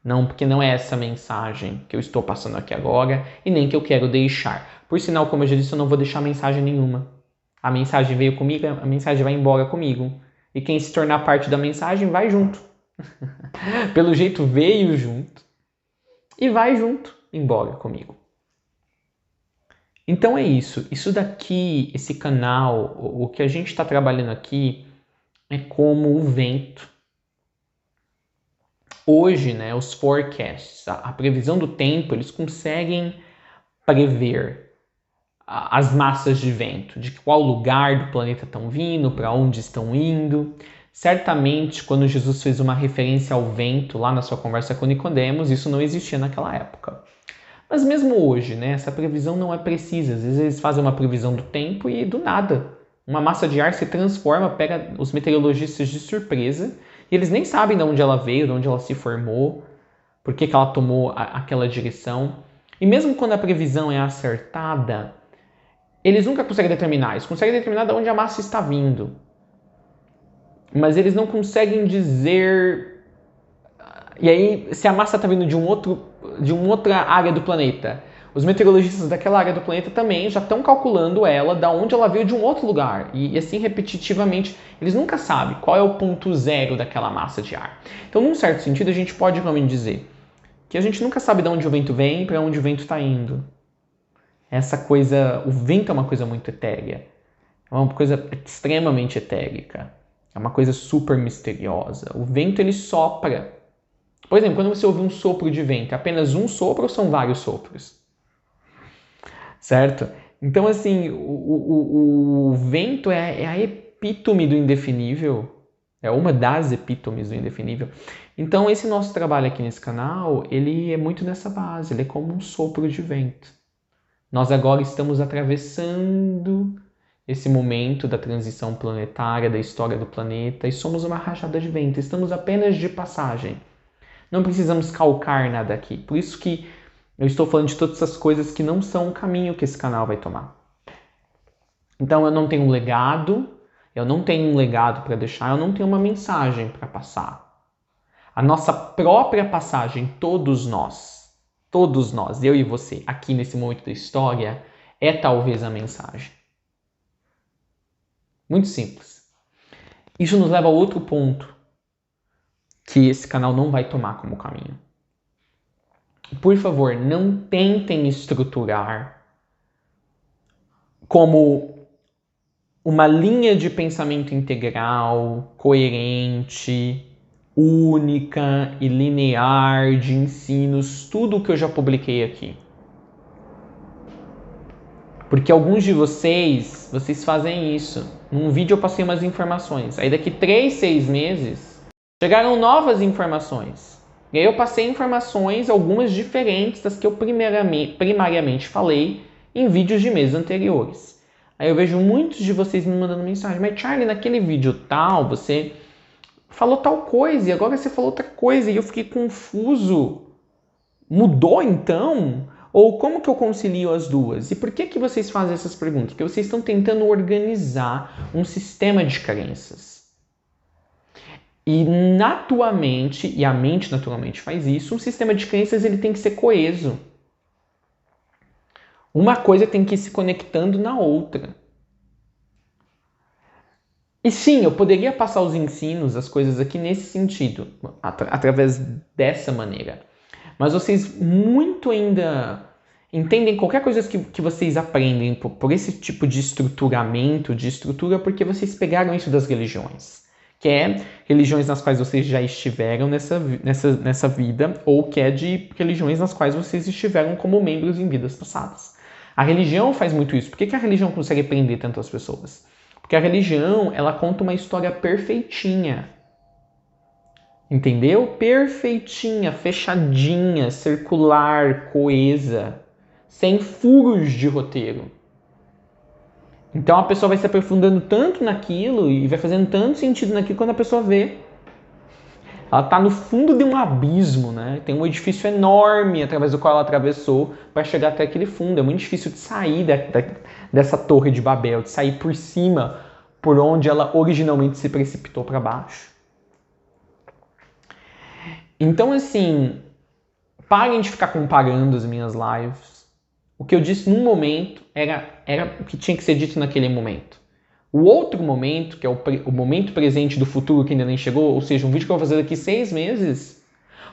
Speaker 1: Não, porque não é essa mensagem que eu estou passando aqui agora e nem que eu quero deixar. Por sinal, como eu já disse, eu não vou deixar mensagem nenhuma. A mensagem veio comigo, a mensagem vai embora comigo. E quem se tornar parte da mensagem vai junto. Pelo jeito veio junto e vai junto embora comigo. Então é isso. Isso daqui, esse canal, o que a gente está trabalhando aqui é como o vento. Hoje, né, os forecasts, a previsão do tempo, eles conseguem prever as massas de vento, de qual lugar do planeta estão vindo, para onde estão indo. Certamente, quando Jesus fez uma referência ao vento lá na sua conversa com Nicodemos, isso não existia naquela época. Mas mesmo hoje, né, essa previsão não é precisa. Às vezes eles fazem uma previsão do tempo e do nada uma massa de ar se transforma, pega os meteorologistas de surpresa e eles nem sabem de onde ela veio, de onde ela se formou, por que ela tomou aquela direção. E mesmo quando a previsão é acertada, eles nunca conseguem determinar. Eles conseguem determinar de onde a massa está vindo. Mas eles não conseguem dizer... E aí, se a massa está vindo de uma outra área do planeta, Os meteorologistas daquela área do planeta também já estão calculando ela, da onde ela veio de um outro lugar. E assim repetitivamente, eles nunca sabem qual é o ponto zero daquela massa de ar. Então, num certo sentido, a gente pode realmente dizer que a gente nunca sabe de onde o vento vem e para onde o vento está indo. Essa coisa, o vento é uma coisa muito etérea. É uma coisa extremamente etérica. É uma coisa super misteriosa. O vento, ele sopra. Por exemplo, quando você ouve um sopro de vento, é apenas um sopro ou são vários sopros? Certo? Então, assim, o vento é a epítome do indefinível. É uma das epítomes do indefinível. Então, esse nosso trabalho aqui nesse canal, ele é muito nessa base. Ele é como um sopro de vento. Nós agora estamos atravessando esse momento da transição planetária, da história do planeta, e somos uma rajada de vento. Estamos apenas de passagem. Não precisamos calcar nada aqui. Por isso que eu estou falando de todas essas coisas que não são o caminho que esse canal vai tomar. Então eu não tenho um legado, para deixar, eu não tenho uma mensagem para passar. A nossa própria passagem, todos nós, eu e você, aqui nesse momento da história, é talvez a mensagem. Muito simples. Isso nos leva a outro ponto que esse canal não vai tomar como caminho. Por favor, não tentem estruturar como uma linha de pensamento integral, coerente, única e linear de ensinos, tudo o que eu já publiquei aqui. Porque alguns de vocês fazem isso. Num vídeo eu passei umas informações. Aí daqui 3, 6 meses, chegaram novas informações. E aí eu passei informações, algumas diferentes das que eu primariamente falei em vídeos de meses anteriores. Aí eu vejo muitos de vocês me mandando mensagem. Mas Charlie, naquele vídeo tal, você falou tal coisa e agora você falou outra coisa. E eu fiquei confuso. Mudou então? Ou como que eu concilio as duas? E por que vocês fazem essas perguntas? Porque vocês estão tentando organizar um sistema de crenças. E na tua mente, e a mente naturalmente faz isso, um sistema de crenças ele tem que ser coeso. Uma coisa tem que ir se conectando na outra. E sim, eu poderia passar os ensinos, as coisas aqui nesse sentido, através dessa maneira. Mas vocês muito ainda entendem qualquer coisa que vocês aprendem por esse tipo de estruturamento, de estrutura, porque vocês pegaram isso das religiões. Que é religiões nas quais vocês já estiveram nessa vida, ou que é de religiões nas quais vocês estiveram como membros em vidas passadas. A religião faz muito isso. Por que a religião consegue prender tantas pessoas? Porque a religião, ela conta uma história perfeitinha. Entendeu? Perfeitinha, fechadinha, circular, coesa, sem furos de roteiro. Então a pessoa vai se aprofundando tanto naquilo e vai fazendo tanto sentido naquilo quando a pessoa vê. Ela está no fundo de um abismo, né? Tem um edifício enorme através do qual ela atravessou para chegar até aquele fundo. É muito difícil de sair dessa torre de Babel, de sair por cima, por onde ela originalmente se precipitou para baixo. Então, assim, parem de ficar comparando as minhas lives. O que eu disse num momento era o que tinha que ser dito naquele momento. O outro momento, que é o momento presente do futuro que ainda nem chegou, ou seja, um vídeo que eu vou fazer daqui 6 meses,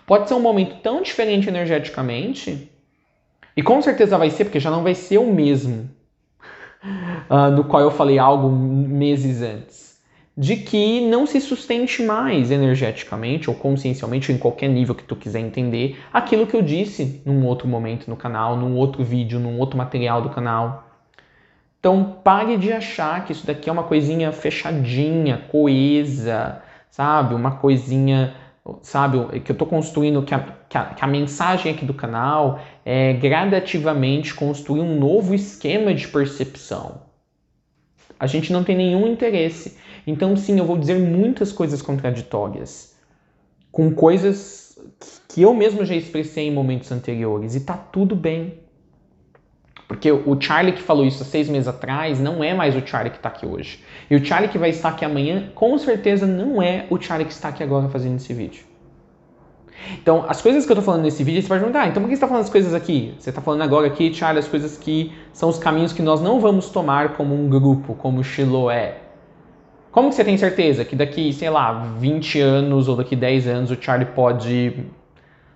Speaker 1: pode ser um momento tão diferente energeticamente, e com certeza vai ser, porque já não vai ser o mesmo no qual eu falei algo meses antes, de que não se sustente mais energeticamente ou consciencialmente, ou em qualquer nível que tu quiser entender, aquilo que eu disse num outro momento no canal, num outro vídeo, num outro material do canal. Então pare de achar que isso daqui é uma coisinha fechadinha, coesa, sabe? Uma coisinha, sabe? Que eu estou construindo, que a mensagem aqui do canal é gradativamente construir um novo esquema de percepção. A gente não tem nenhum interesse. Então, sim, eu vou dizer muitas coisas contraditórias, com coisas que eu mesmo já expressei em momentos anteriores, e tá tudo bem. Porque o Charlie que falou isso há 6 meses atrás não é mais o Charlie que está aqui hoje. E o Charlie que vai estar aqui amanhã, com certeza, não é o Charlie que está aqui agora fazendo esse vídeo. Então, as coisas que eu tô falando nesse vídeo, você pode perguntar, então por que você tá falando as coisas aqui? Você tá falando agora aqui, Charlie, as coisas que são os caminhos que nós não vamos tomar como um grupo, como Chiloé. Como que você tem certeza que daqui, sei lá, 20 anos ou daqui 10 anos o Charlie pode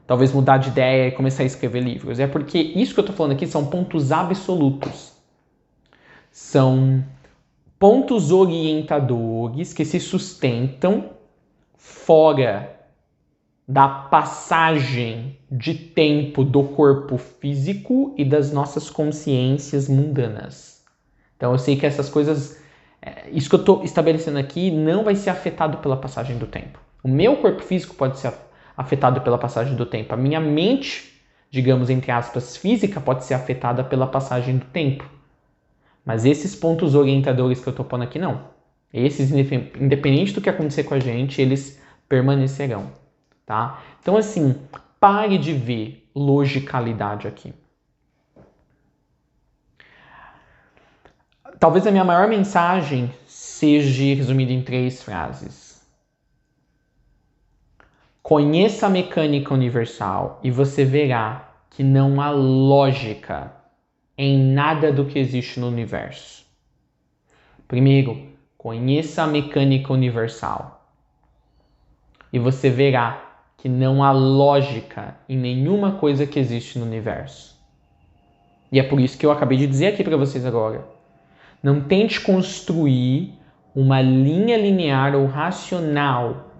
Speaker 1: talvez mudar de ideia e começar a escrever livros? É porque isso que eu tô falando aqui são pontos absolutos. São pontos orientadores que se sustentam fora da passagem de tempo do corpo físico e das nossas consciências mundanas. Então eu sei que essas coisas, isso que eu estou estabelecendo aqui não vai ser afetado pela passagem do tempo. O meu corpo físico pode ser afetado pela passagem do tempo. A minha mente, digamos entre aspas, física pode ser afetada pela passagem do tempo. Mas esses pontos orientadores que eu estou pondo aqui, não. Esses, independente do que acontecer com a gente, eles permanecerão. Tá? Então, assim, pare de ver logicalidade aqui. Talvez a minha maior mensagem seja resumida em 3 frases. Conheça a mecânica universal e você verá que não há lógica em nada do que existe no universo. Primeiro, conheça a mecânica universal e você verá que não há lógica em nenhuma coisa que existe no universo. E é por isso que eu acabei de dizer aqui para vocês agora. Não tente construir uma linha linear ou racional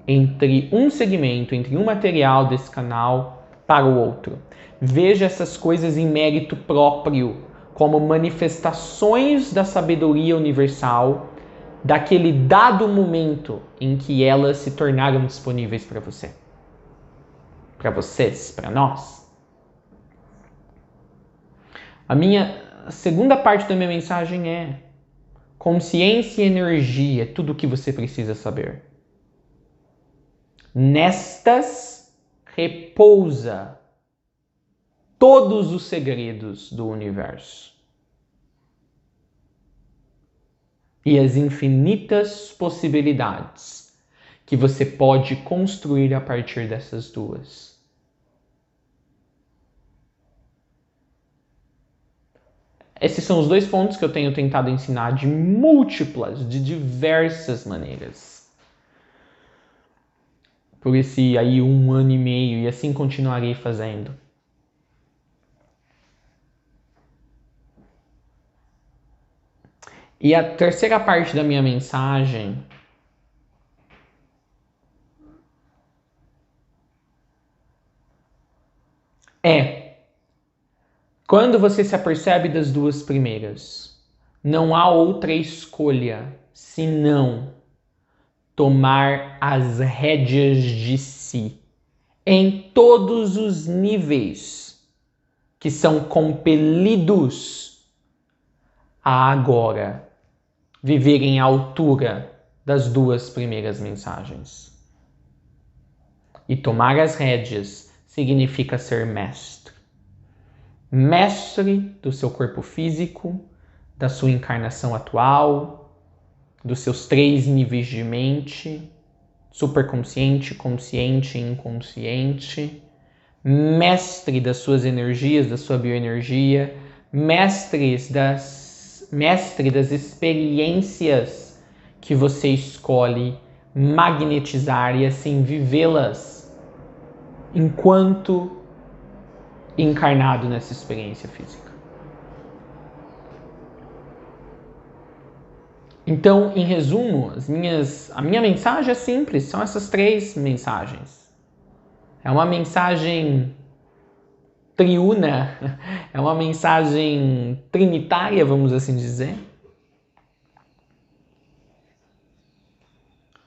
Speaker 1: entre um segmento, entre um material desse canal para o outro. Veja essas coisas em mérito próprio, como manifestações da sabedoria universal daquele dado momento em que elas se tornaram disponíveis para você. Para vocês, para nós. A segunda parte da minha mensagem é: consciência e energia é tudo o que você precisa saber. Nestas repousa todos os segredos do universo e as infinitas possibilidades que você pode construir a partir dessas duas. Esses são os 2 pontos que eu tenho tentado ensinar de diversas maneiras. Por esse aí 1 ano e meio, e assim continuarei fazendo. E a terceira parte da minha mensagem é: quando você se apercebe das 2 primeiras, não há outra escolha senão tomar as rédeas de si em todos os níveis que são compelidos a agora viver em altura das 2 primeiras mensagens. E tomar as rédeas significa ser mestre. Mestre do seu corpo físico, da sua encarnação atual, dos seus 3 níveis de mente, superconsciente, consciente e inconsciente, mestre das suas energias, da sua bioenergia, mestre das experiências que você escolhe magnetizar e assim vivê-las enquanto encarnado nessa experiência física. Então, em resumo, a minha mensagem é simples, são essas 3 mensagens. É uma mensagem triuna, é uma mensagem trinitária, vamos assim dizer.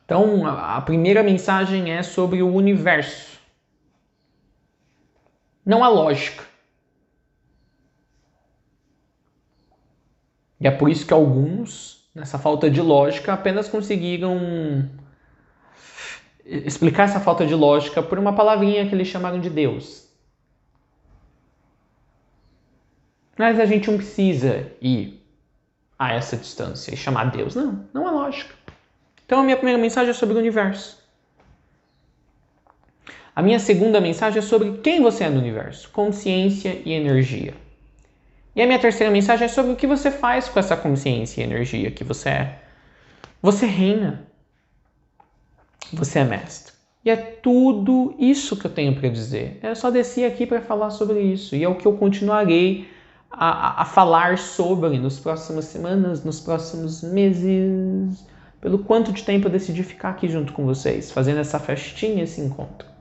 Speaker 1: Então, a primeira mensagem é sobre o universo. Não há lógica. E é por isso que alguns, nessa falta de lógica, apenas conseguiram explicar essa falta de lógica por uma palavrinha que eles chamaram de Deus. Mas a gente não precisa ir a essa distância e chamar Deus. Não há lógica. Então a minha primeira mensagem é sobre o universo. A minha segunda mensagem é sobre quem você é no universo, consciência e energia. E a minha terceira mensagem é sobre o que você faz com essa consciência e energia que você é. Você reina. Você é mestre. E é tudo isso que eu tenho para dizer. Eu só desci aqui para falar sobre isso. E é o que eu continuarei a falar sobre nas próximas semanas, nos próximos meses. Pelo quanto de tempo eu decidi ficar aqui junto com vocês, fazendo essa festinha, esse encontro.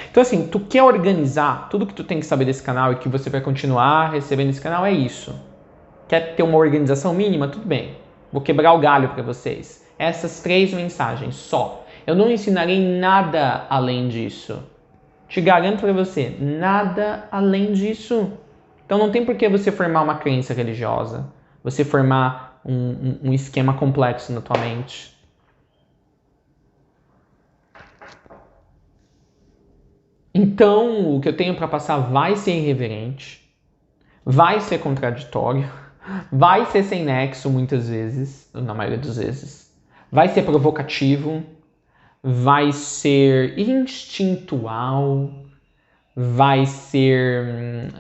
Speaker 1: Então assim, tu quer organizar tudo que tu tem que saber desse canal e que você vai continuar recebendo esse canal, é isso. Quer ter uma organização mínima? Tudo bem. Vou quebrar o galho para vocês. Essas 3 mensagens só. Eu não ensinarei nada além disso. Te garanto para você, nada além disso. Então não tem por que você formar uma crença religiosa, você formar um esquema complexo na tua mente. Então o que eu tenho para passar vai ser irreverente, vai ser contraditório, vai ser sem nexo muitas vezes, na maioria das vezes, vai ser provocativo, vai ser instintual, vai ser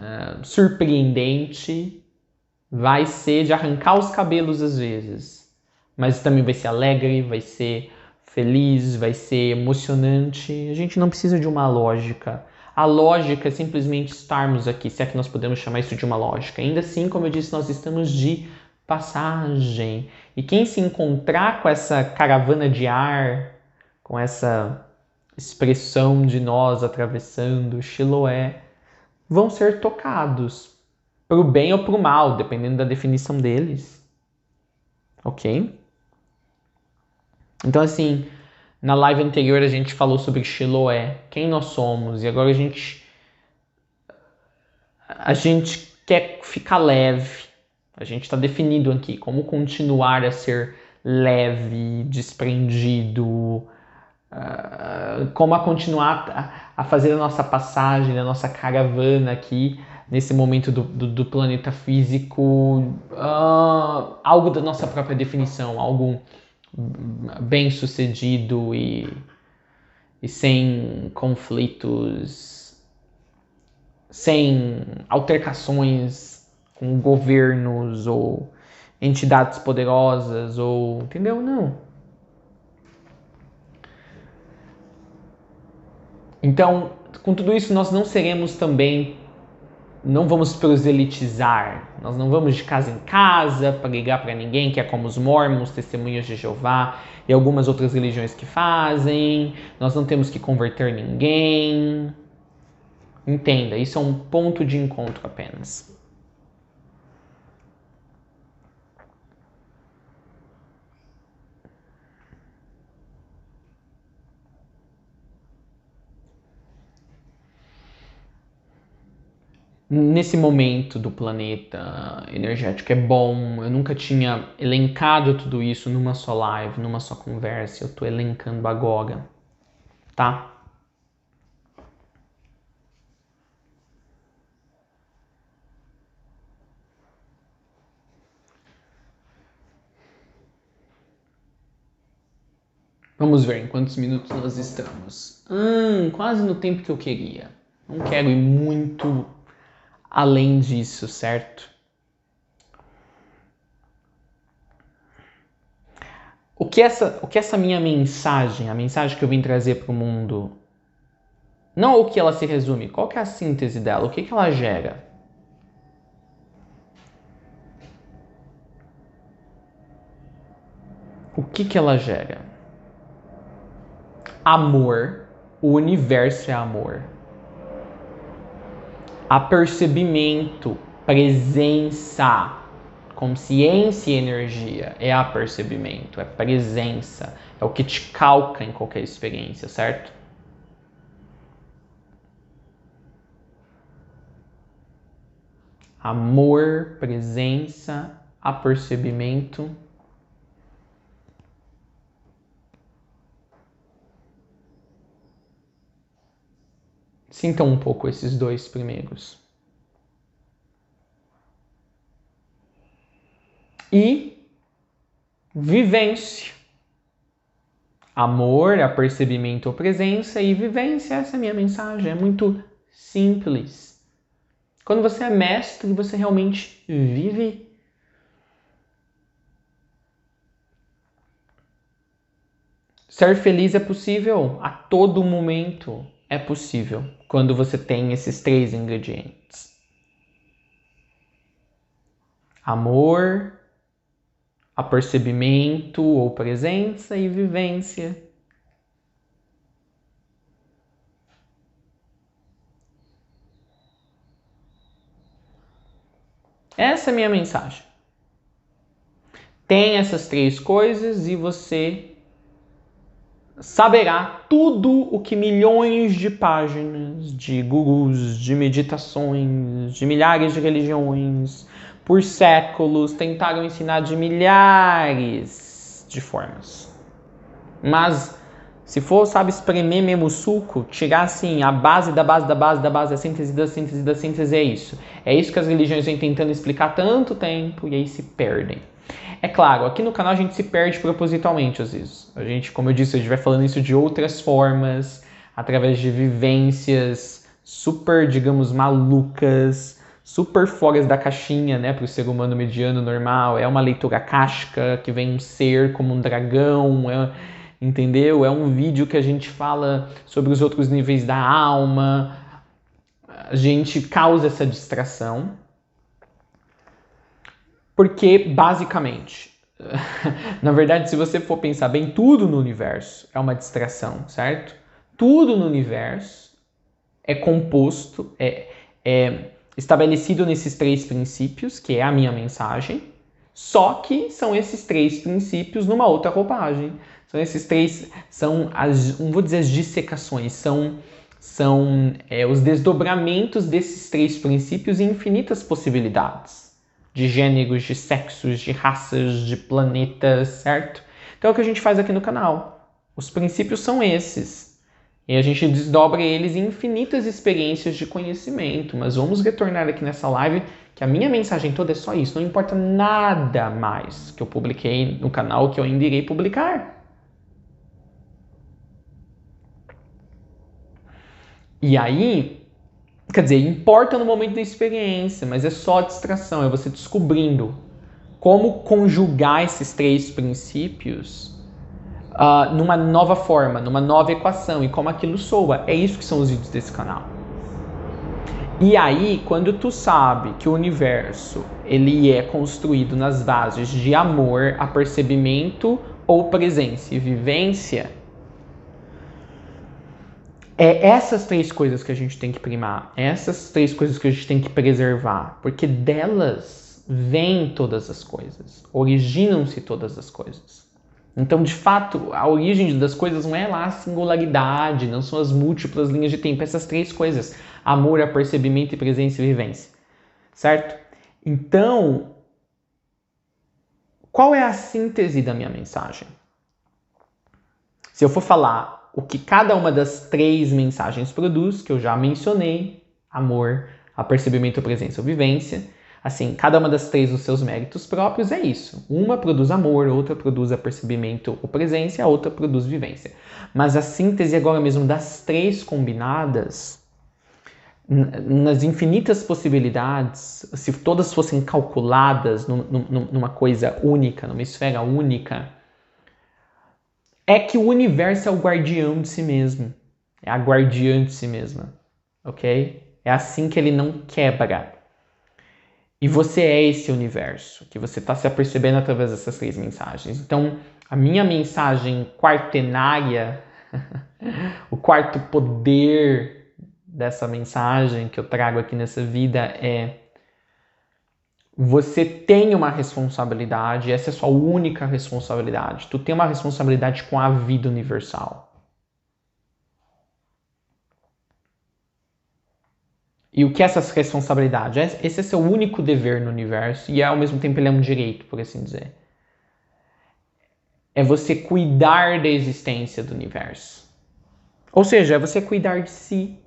Speaker 1: surpreendente, vai ser de arrancar os cabelos às vezes, mas também vai ser alegre, vai ser feliz, vai ser emocionante. A gente não precisa de uma lógica. A lógica é simplesmente estarmos aqui, se é que nós podemos chamar isso de uma lógica. Ainda assim, como eu disse, nós estamos de passagem. E quem se encontrar com essa caravana de ar, com essa expressão de nós atravessando Chiloé, vão ser tocados, pro bem ou pro mal, dependendo da definição deles. Ok? Então, assim, na live anterior a gente falou sobre Chiloé, quem nós somos, e agora a gente quer ficar leve. A gente está definido aqui como continuar a ser leve, desprendido, como a continuar a fazer a nossa passagem, a nossa caravana aqui nesse momento do planeta físico, algo da nossa própria definição, algo bem sucedido e sem conflitos, sem altercações com governos ou entidades poderosas ou, entendeu? Não. Então, com tudo isso, nós não seremos também, não vamos proselitizar, nós não vamos de casa em casa para ligar para ninguém, que é como os mormons, testemunhas de Jeová e algumas outras religiões que fazem, nós não temos que converter ninguém. Entenda, isso é um ponto de encontro apenas. Nesse momento do planeta energético é bom. Eu nunca tinha elencado tudo isso numa só live, numa só conversa. Eu tô elencando agora, tá? Vamos ver em quantos minutos nós estamos. Quase no tempo que eu queria. Não quero ir muito além disso, certo? O que essa minha mensagem, a mensagem que eu vim trazer para o mundo, não o que ela se resume, qual que é a síntese dela, o que ela gera? O que ela gera? Amor, o universo é amor. Apercebimento, presença, consciência e energia é apercebimento, é presença, é o que te calca em qualquer experiência, certo? Amor, presença, apercebimento. Sintam um pouco esses 2 primeiros. E vivência. Amor, apercebimento ou presença e vivência. Essa é a minha mensagem. É muito simples. Quando você é mestre, você realmente vive. Ser feliz é possível a todo momento. É possível quando você tem esses 3 ingredientes. Amor, apercebimento ou presença e vivência. Essa é a minha mensagem. Tem essas 3 coisas e você saberá tudo o que milhões de páginas, de gurus, de meditações, de milhares de religiões, por séculos, tentaram ensinar de milhares de formas. Mas, se for, sabe, espremer mesmo o suco, tirar assim a base da base da base da base, a síntese da síntese da síntese, é isso. É isso que as religiões vêm tentando explicar há tanto tempo e aí se perdem. É claro, aqui no canal a gente se perde propositalmente às vezes. A gente, como eu disse, a gente vai falando isso de outras formas, através de vivências super, digamos, malucas, super fora da caixinha, né, para o ser humano mediano normal. É uma leitura kástica, que vem um ser como um dragão, entendeu? É um vídeo que a gente fala sobre os outros níveis da alma. A gente causa essa distração. Porque, basicamente, na verdade, se você for pensar bem, tudo no universo é uma distração, certo? Tudo no universo é composto, é estabelecido nesses 3 princípios, que é a minha mensagem, só que são esses 3 princípios numa outra roupagem. São esses 3, não vou dizer as dissecações, são os desdobramentos desses 3 princípios em infinitas possibilidades. De gêneros, de sexos, de raças, de planetas, certo? Então é o que a gente faz aqui no canal. Os princípios são esses. E a gente desdobra eles em infinitas experiências de conhecimento. Mas vamos retornar aqui nessa live, que a minha mensagem toda é só isso. Não importa nada mais que eu publiquei no canal, que eu ainda irei publicar. E aí, quer dizer, importa no momento da experiência, mas é só distração, é você descobrindo como conjugar esses 3 princípios numa nova forma, numa nova equação e como aquilo soa. É isso que são os vídeos desse canal. E aí, quando tu sabe que o universo ele é construído nas bases de amor, apercebimento ou presença e vivência, é essas 3 coisas que a gente tem que primar, essas 3 coisas que a gente tem que preservar, porque delas vêm todas as coisas, originam-se todas as coisas. Então, de fato, a origem das coisas não é lá a singularidade, não são as múltiplas linhas de tempo, essas 3 coisas, amor, apercebimento, presença e vivência, certo? Então, qual é a síntese da minha mensagem? Se eu for falar o que cada uma das 3 mensagens produz, que eu já mencionei, amor, apercebimento, presença ou vivência, assim, cada uma das 3 os seus méritos próprios é isso. Uma produz amor, outra produz apercebimento ou presença, a outra produz vivência. Mas a síntese agora mesmo das 3 combinadas, nas infinitas possibilidades, se todas fossem calculadas numa coisa única, numa esfera única, é que o universo é o guardião de si mesmo. É a guardiã de si mesma. Ok? É assim que ele não quebra. E você é esse universo, que você está se apercebendo através dessas 3 mensagens. Então, a minha mensagem quartenária, o quarto poder dessa mensagem que eu trago aqui nessa vida é: você tem uma responsabilidade, essa é a sua única responsabilidade. Tu tem uma responsabilidade com a vida universal. E o que é essa responsabilidade? Esse é seu único dever no universo e ao mesmo tempo ele é um direito, por assim dizer. É você cuidar da existência do universo. Ou seja, é você cuidar de si.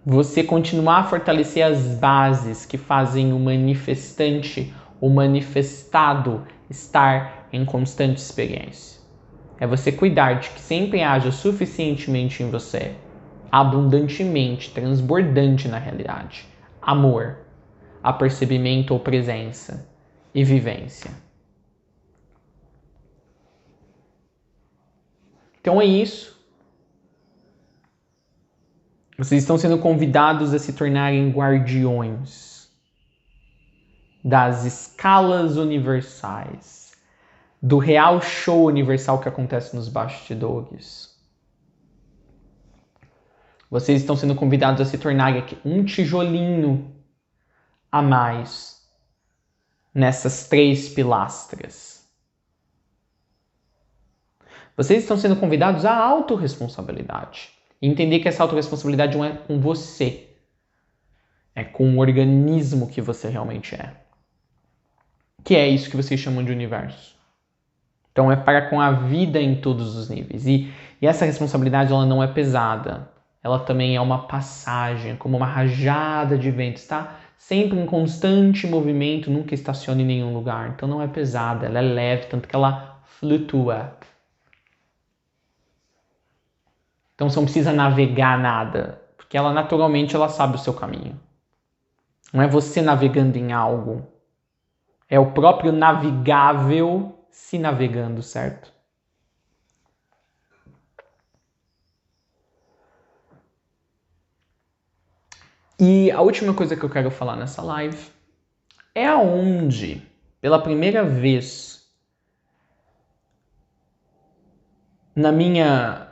Speaker 1: Você continuar a fortalecer as bases que fazem o manifestante, o manifestado, estar em constante experiência. É você cuidar de que sempre haja suficientemente em você, abundantemente, transbordante na realidade, amor, apercebimento ou presença e vivência. Então é isso. Vocês estão sendo convidados a se tornarem guardiões das escalas universais, do real show universal que acontece nos bastidores. Vocês estão sendo convidados a se tornarem um tijolinho a mais nessas 3 pilastras. Vocês estão sendo convidados à autorresponsabilidade. E entender que essa autorresponsabilidade não é com você. É com o organismo que você realmente é. Que é isso que vocês chamam de universo. Então é para com a vida em todos os níveis. E essa responsabilidade ela não é pesada. Ela também é uma passagem, como uma rajada de vento. Está sempre em constante movimento, nunca estaciona em nenhum lugar. Então não é pesada, ela é leve, tanto que ela flutua. Então você não precisa navegar nada, porque ela naturalmente ela sabe o seu caminho. Não é você navegando em algo. É o próprio navegável se navegando, certo? E a última coisa que eu quero falar nessa live é aonde, pela primeira vez na minha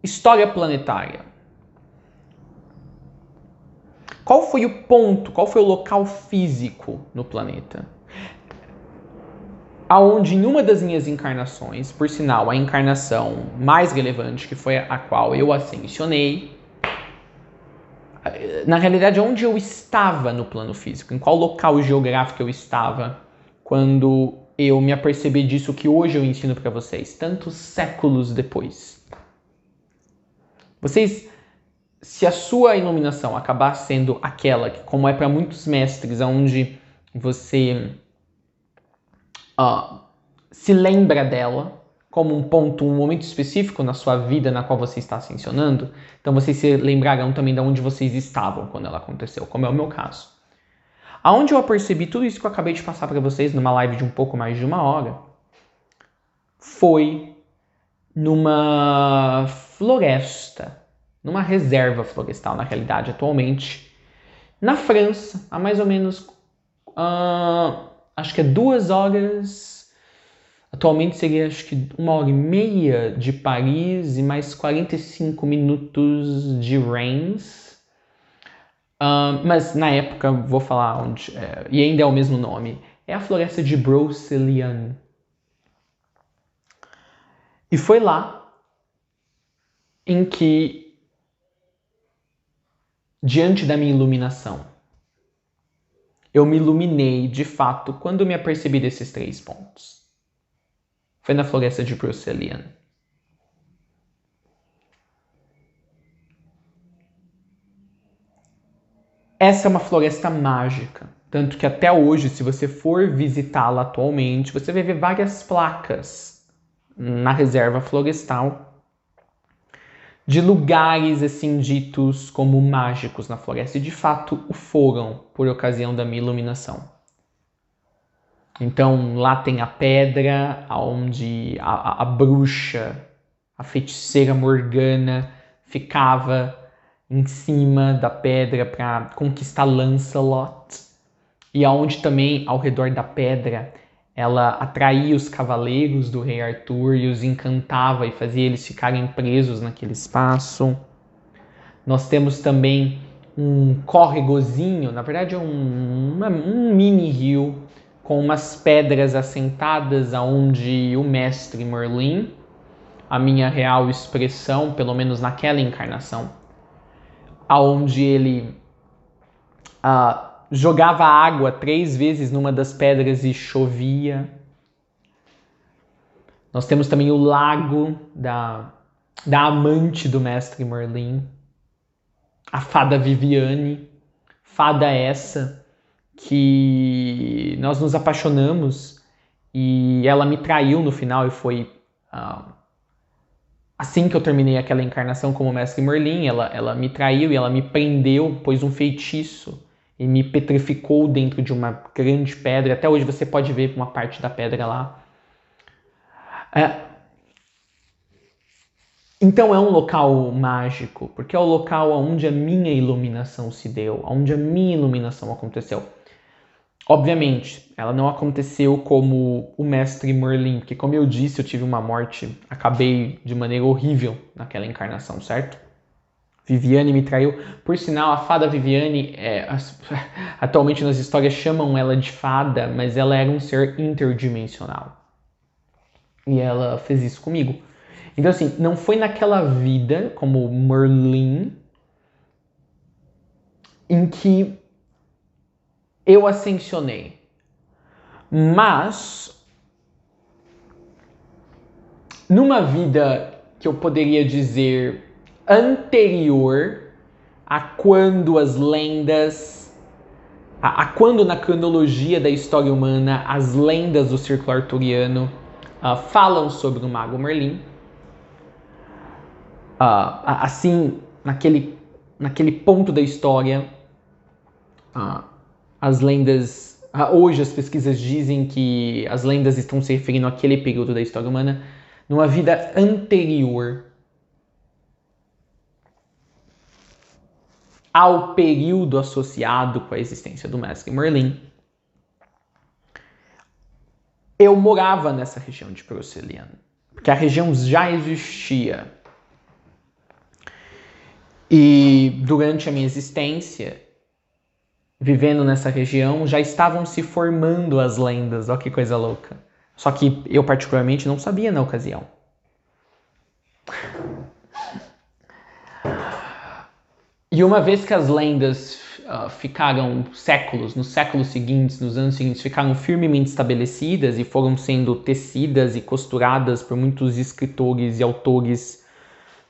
Speaker 1: história planetária, qual foi o ponto, qual foi o local físico no planeta aonde em uma das minhas encarnações, por sinal, a encarnação mais relevante, que foi a qual eu ascensionei, na realidade, onde eu estava no plano físico, em qual local geográfico eu estava quando eu me apercebi disso que hoje eu ensino para vocês, tantos séculos depois. Vocês, se a sua iluminação acabar sendo aquela, que, como é para muitos mestres, onde você se lembra dela como um ponto, um momento específico na sua vida na qual você está ascensionando, então vocês se lembrarão também de onde vocês estavam quando ela aconteceu, como é o meu caso. Aonde eu percebi tudo isso que eu acabei de passar para vocês numa live de um pouco mais de 1 hora, foi numa floresta, numa reserva florestal, na realidade, atualmente, na França, há mais ou menos, acho que é 2 horas, atualmente seria acho que 1h30 de Paris e mais 45 minutos de Reims. Mas na época, vou falar onde, e ainda é o mesmo nome, é a floresta de Brocéliande. E foi lá em que, diante da minha iluminação, eu me iluminei de fato quando me apercebi desses 3 pontos. Foi na floresta de Brocéliande. Essa é uma floresta mágica, tanto que até hoje, se você for visitá-la atualmente, você vai ver várias placas na reserva florestal de lugares assim ditos como mágicos na floresta, e de fato o foram por ocasião da minha iluminação. Então lá tem a pedra onde a bruxa, a feiticeira Morgana ficava em cima da pedra para conquistar Lancelot, e aonde também ao redor da pedra ela atraía os cavaleiros do rei Arthur e os encantava e fazia eles ficarem presos naquele espaço. Nós temos também um córregozinho, na verdade um mini rio com umas pedras assentadas aonde o mestre Merlin, a minha real expressão, pelo menos naquela encarnação, aonde ele jogava água 3 vezes numa das pedras e chovia. Nós temos também o lago da amante do mestre Merlin, a fada Viviane, fada essa que nós nos apaixonamos e ela me traiu no final e foi assim que eu terminei aquela encarnação como mestre Merlin, ela me traiu e ela me prendeu, pôs um feitiço e me petrificou dentro de uma grande pedra. Até hoje você pode ver uma parte da pedra lá. Então é um local mágico, porque é o local onde a minha iluminação se deu, onde a minha iluminação aconteceu. Obviamente, ela não aconteceu como o mestre Merlin, porque como eu disse, eu tive uma morte, acabei de maneira horrível naquela encarnação, certo? Viviane me traiu. Por sinal, a fada Viviane, atualmente nas histórias chamam ela de fada, mas ela era um ser interdimensional. E ela fez isso comigo. Então, assim, não foi naquela vida, como Merlin, em que eu ascensionei. Mas, numa vida que eu poderia dizer anterior a quando as lendas, a quando na cronologia da história humana as lendas do círculo arturiano falam sobre o Mago Merlin, assim, naquele ponto da história, as lendas, hoje as pesquisas dizem que as lendas estão se referindo àquele período da história humana, numa vida anterior ao período associado com a existência do mestre Merlin, eu morava nessa região de Procelian, porque a região já existia. E durante a minha existência, vivendo nessa região, já estavam se formando as lendas. Olha que coisa louca. Só que eu particularmente não sabia na ocasião. E uma vez que as lendas ficaram séculos, nos séculos seguintes, nos anos seguintes, ficaram firmemente estabelecidas e foram sendo tecidas e costuradas por muitos escritores e autores,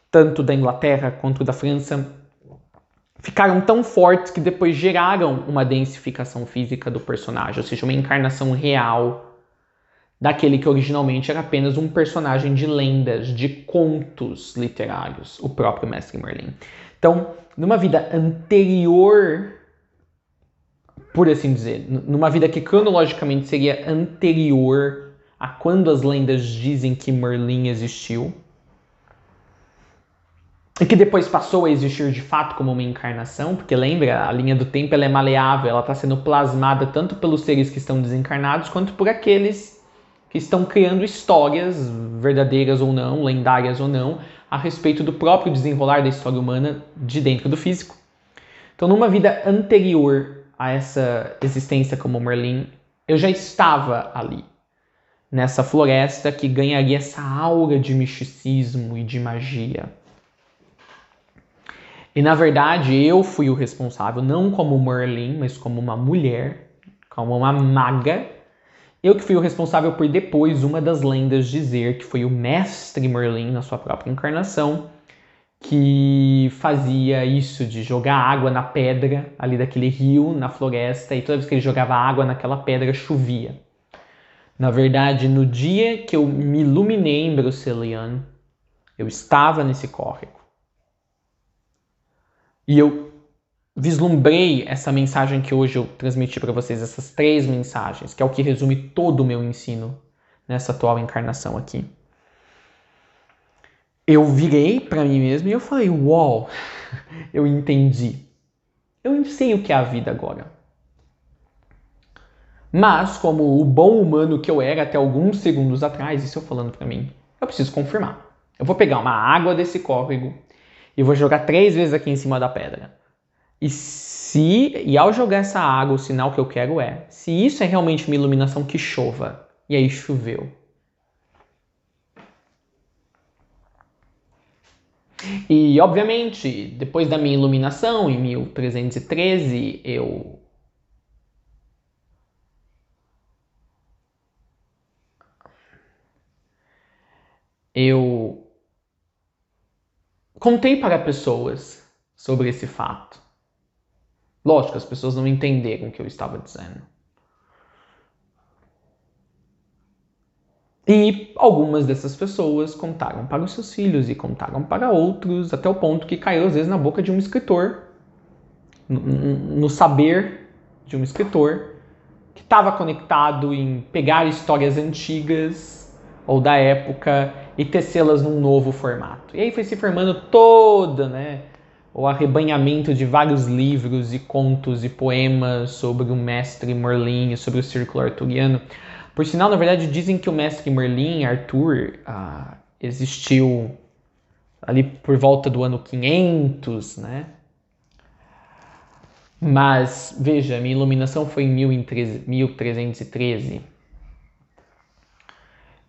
Speaker 1: tanto da Inglaterra quanto da França, ficaram tão fortes que depois geraram uma densificação física do personagem, ou seja, uma encarnação real daquele que originalmente era apenas um personagem de lendas, de contos literários, o próprio mestre Merlin. Então, numa vida anterior, por assim dizer, numa vida que cronologicamente seria anterior a quando as lendas dizem que Merlin existiu, e que depois passou a existir de fato como uma encarnação, porque lembra, a linha do tempo ela é maleável, ela está sendo plasmada tanto pelos seres que estão desencarnados, quanto por aqueles que estão criando histórias, verdadeiras ou não, lendárias ou não, a respeito do próprio desenrolar da história humana de dentro do físico. Então, numa vida anterior a essa existência como Merlin, eu já estava ali, nessa floresta que ganharia essa aura de misticismo e de magia. E na verdade eu fui o responsável, não como Merlin, mas como uma mulher, como uma maga. Eu que fui o responsável por depois uma das lendas dizer que foi o mestre Merlin, na sua própria encarnação, que fazia isso de jogar água na pedra ali daquele rio, na floresta, e toda vez que ele jogava água naquela pedra chovia. Na verdade, no dia que eu me iluminei em Brocelian, eu estava nesse córrego. E eu vislumbrei essa mensagem que hoje eu transmiti para vocês, essas 3 mensagens, que é o que resume todo o meu ensino nessa atual encarnação aqui. Eu virei para mim mesmo e eu falei, uau, eu entendi. Eu sei o que é a vida agora. Mas, como o bom humano que eu era até alguns segundos atrás, isso eu falando para mim, eu preciso confirmar. Eu vou pegar uma água desse córrego e vou jogar 3 vezes aqui em cima da pedra. E ao jogar essa água, o sinal que eu quero é, se isso é realmente uma iluminação, que chova. E aí choveu. E, obviamente, depois da minha iluminação, em 1313, eu contei para pessoas sobre esse fato. Lógico, as pessoas não entenderam o que eu estava dizendo. E algumas dessas pessoas contaram para os seus filhos e contaram para outros, até o ponto que caiu às vezes na boca de um escritor, no saber de um escritor, que estava conectado em pegar histórias antigas ou da época e tecê-las num novo formato. E aí foi se formando toda, o arrebanhamento de vários livros e contos e poemas sobre o mestre Merlin e sobre o círculo arturiano. Por sinal, na verdade, dizem que o mestre Merlin, Arthur, existiu ali por volta do ano 500, né? Mas, veja, minha iluminação foi em 1313.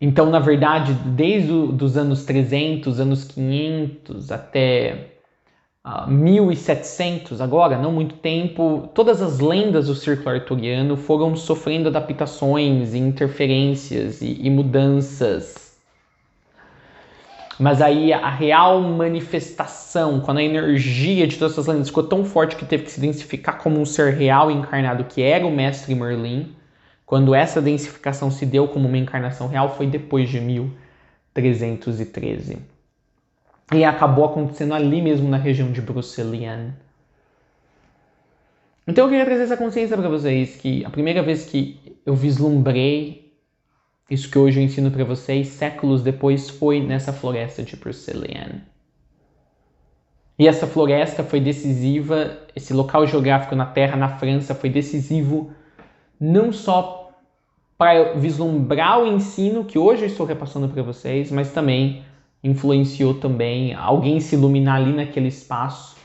Speaker 1: Então, na verdade, desde os anos 300, anos 500 até 1700, agora, não muito tempo, todas as lendas do círculo arturiano foram sofrendo adaptações e interferências e mudanças. Mas aí a real manifestação, quando a energia de todas essas lendas ficou tão forte que teve que se densificar como um ser real encarnado, que era o mestre Merlin, quando essa densificação se deu como uma encarnação real, foi depois de 1313. E acabou acontecendo ali mesmo na região de Broceliande. Então eu queria trazer essa consciência para vocês, que a primeira vez que eu vislumbrei isso que hoje eu ensino para vocês, séculos depois, foi nessa floresta de Broceliande. E essa floresta foi decisiva, esse local geográfico na Terra, na França, foi decisivo não só para vislumbrar o ensino que hoje eu estou repassando para vocês, mas também influenciou também alguém se iluminar ali naquele espaço,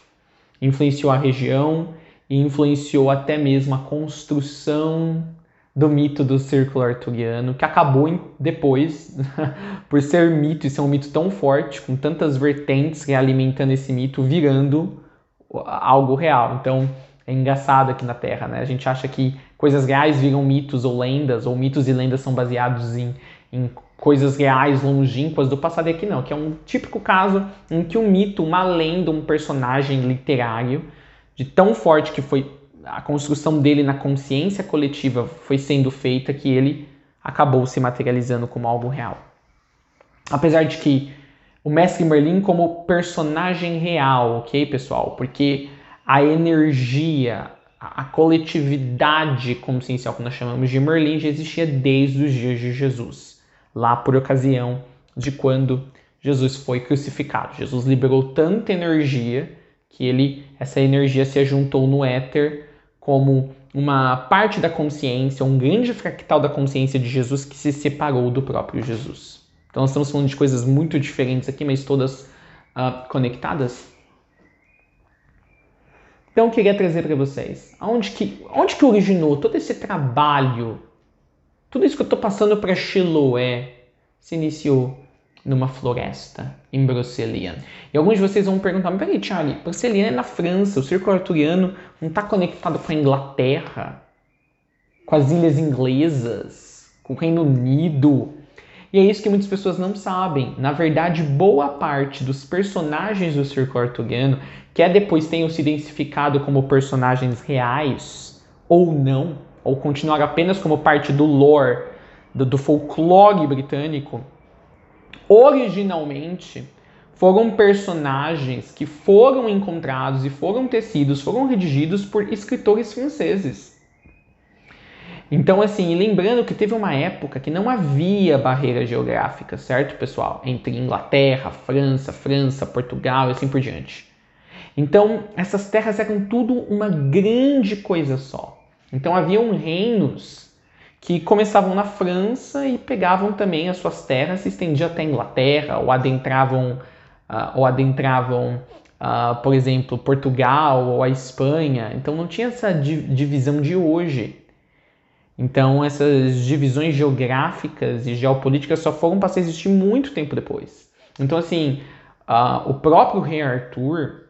Speaker 1: influenciou a região e influenciou até mesmo a construção do mito do círculo arturiano, que acabou depois, por ser mito e ser um mito tão forte, com tantas vertentes realimentando esse mito, virando algo real. Então, é engraçado aqui na Terra, né? A gente acha que coisas reais viram mitos ou mitos e lendas são baseados em coisas reais, longínquas do passado, e aqui não, que é um típico caso em que um mito, uma lenda, um personagem literário, de tão forte que foi a construção dele na consciência coletiva foi sendo feita, que ele acabou se materializando como algo real. Apesar de que o mestre Merlin como personagem real, ok, pessoal? Porque a energia, a coletividade consciencial que nós chamamos de Merlin já existia desde os dias de Jesus, lá por ocasião de quando Jesus foi crucificado. Jesus liberou tanta energia que essa energia se ajuntou no éter como uma parte da consciência, um grande fractal da consciência de Jesus que se separou do próprio Jesus. Então nós estamos falando de coisas muito diferentes aqui, mas todas conectadas. Então eu queria trazer para vocês, onde que originou todo esse trabalho, tudo isso que eu estou passando para Chiloé, se iniciou numa floresta em Broceliande. E alguns de vocês vão perguntar, mas peraí, Charlie, Broceliande é na França, o círculo arturiano não está conectado com a Inglaterra, com as ilhas inglesas, com o Reino Unido. E é isso que muitas pessoas não sabem. Na verdade, boa parte dos personagens do círculo arturiano, que depois tenham se identificado como personagens reais, ou não, ou continuar apenas como parte do lore, do folclore britânico, originalmente foram personagens que foram encontrados e foram tecidos, foram redigidos por escritores franceses. Então, assim, lembrando que teve uma época que não havia barreira geográfica, certo, pessoal? Entre Inglaterra, França, Portugal e assim por diante. Então, essas terras eram tudo uma grande coisa só. Então, haviam reinos que começavam na França e pegavam também as suas terras, se estendiam até a Inglaterra, ou adentravam, por exemplo, Portugal ou a Espanha. Então não tinha essa divisão de hoje. Então essas divisões geográficas e geopolíticas só foram passar a existir muito tempo depois. Então assim, o próprio rei Arthur,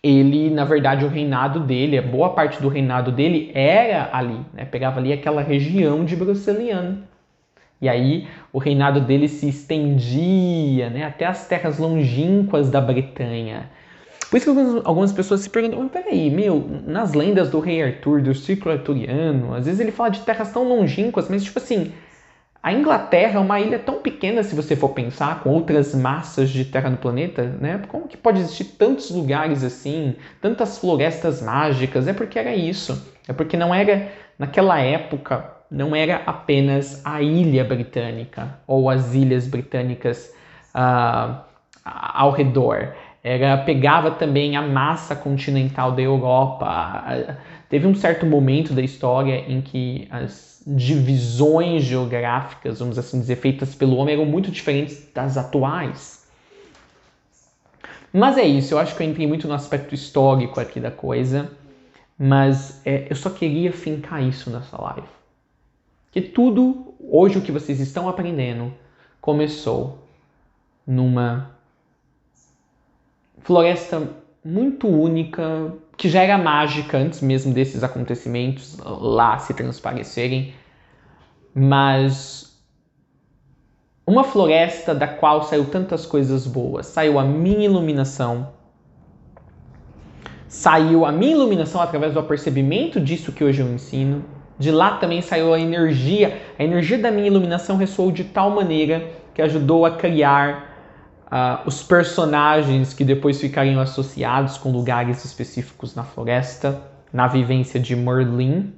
Speaker 1: ele, na verdade, o reinado dele, a boa parte do reinado dele era ali, né? Pegava ali aquela região de Broceliande. E aí o reinado dele se estendia, né, até as terras longínquas da Bretanha. Por isso que algumas pessoas se perguntam, mas peraí, nas lendas do rei Arthur, do círculo arturiano, às vezes ele fala de terras tão longínquas, mas tipo assim, A Inglaterra é uma ilha tão pequena, se você for pensar, com outras massas de terra no planeta, né? Como que pode existir tantos lugares assim, tantas florestas mágicas? É porque era isso. É porque não era, naquela época, não era apenas a ilha britânica ou as ilhas britânicas ao redor. Pegava também a massa continental da Europa. Teve um certo momento da história em que as divisões geográficas, vamos assim dizer, feitas pelo homem eram muito diferentes das atuais. Mas é isso, eu acho que eu entrei muito no aspecto histórico aqui da coisa, mas eu só queria fincar isso nessa live. Que tudo, hoje o que vocês estão aprendendo, começou numa floresta muito única, que já era mágica antes mesmo desses acontecimentos lá se transparecerem, mas uma floresta da qual saiu tantas coisas boas. Saiu a minha iluminação, através do apercebimento disso que hoje eu ensino. De lá também saiu a energia da minha iluminação ressoou de tal maneira que ajudou a criar os personagens que depois ficariam associados com lugares específicos na floresta, na vivência de Merlin,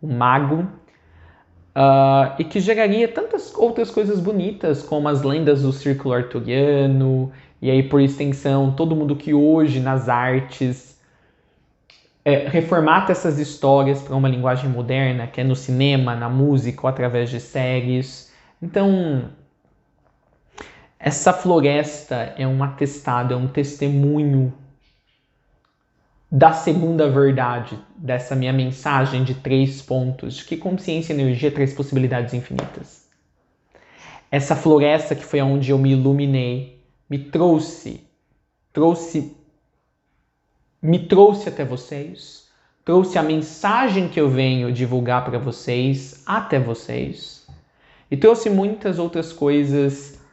Speaker 1: o mago, e que geraria tantas outras coisas bonitas, como as lendas do círculo arturiano, e aí por extensão todo mundo que hoje nas artes reformata essas histórias para uma linguagem moderna, que é no cinema, na música ou através de séries. Então, essa floresta é um atestado, é um testemunho da segunda verdade dessa minha mensagem de 3 pontos, de que consciência e energia traz possibilidades infinitas. Essa floresta que foi onde eu me iluminei, me trouxe até vocês, trouxe a mensagem que eu venho divulgar para vocês até vocês, e trouxe muitas outras coisas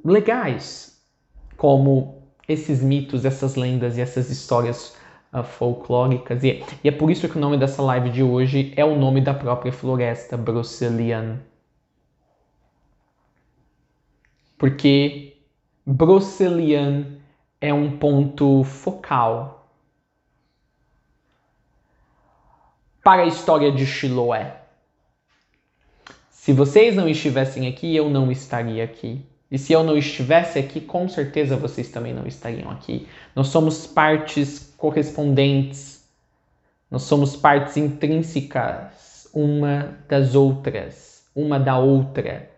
Speaker 1: legais, como esses mitos, essas lendas e essas histórias folclóricas. E é por isso que o nome dessa live de hoje é o nome da própria floresta, Broceliande. Porque Broceliande é um ponto focal para a história de Chiloé. Se vocês não estivessem aqui, eu não estaria aqui. E se eu não estivesse aqui, com certeza vocês também não estariam aqui. Nós somos partes correspondentes. Nós somos partes intrínsecas uma das outras, uma da outra.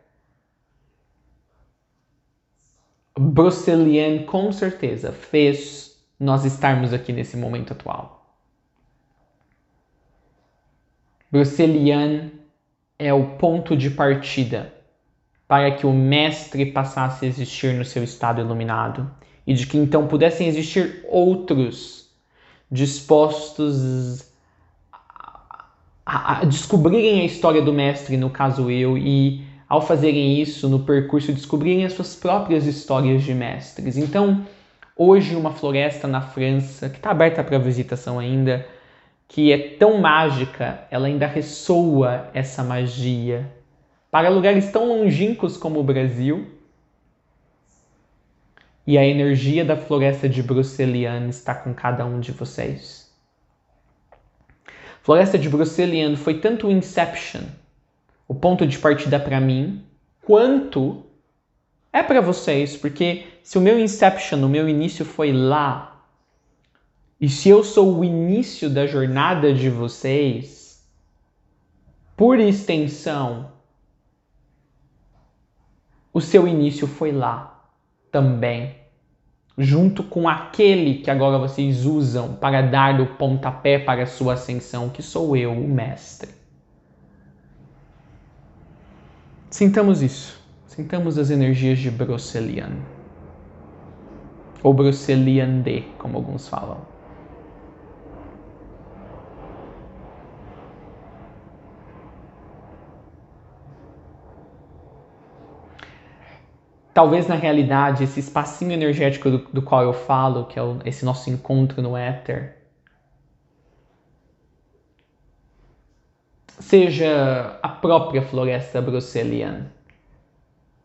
Speaker 1: Broceliande, com certeza, fez nós estarmos aqui nesse momento atual. Broceliande é o ponto de partida para que o mestre passasse a existir no seu estado iluminado e de que então pudessem existir outros dispostos a descobrirem a história do mestre, no caso eu, e ao fazerem isso no percurso descobrirem as suas próprias histórias de mestres. Então, hoje uma floresta na França, que está aberta para visitação ainda, que é tão mágica, ela ainda ressoa essa magia para lugares tão longínquos como o Brasil. E a energia da floresta de Broceliande está com cada um de vocês. Floresta de Broceliande foi tanto o Inception, o ponto de partida para mim, quanto é para vocês, porque se o meu Inception, o meu início foi lá, e se eu sou o início da jornada de vocês, por extensão, o seu início foi lá também, junto com aquele que agora vocês usam para dar o pontapé para a sua ascensão, que sou eu, o mestre. Sintamos isso. Sintamos as energias de Broceliande. Ou Broceliande, como alguns falam. Talvez na realidade esse espacinho energético do qual eu falo, que é esse nosso encontro no éter, seja a própria floresta bruxeliana.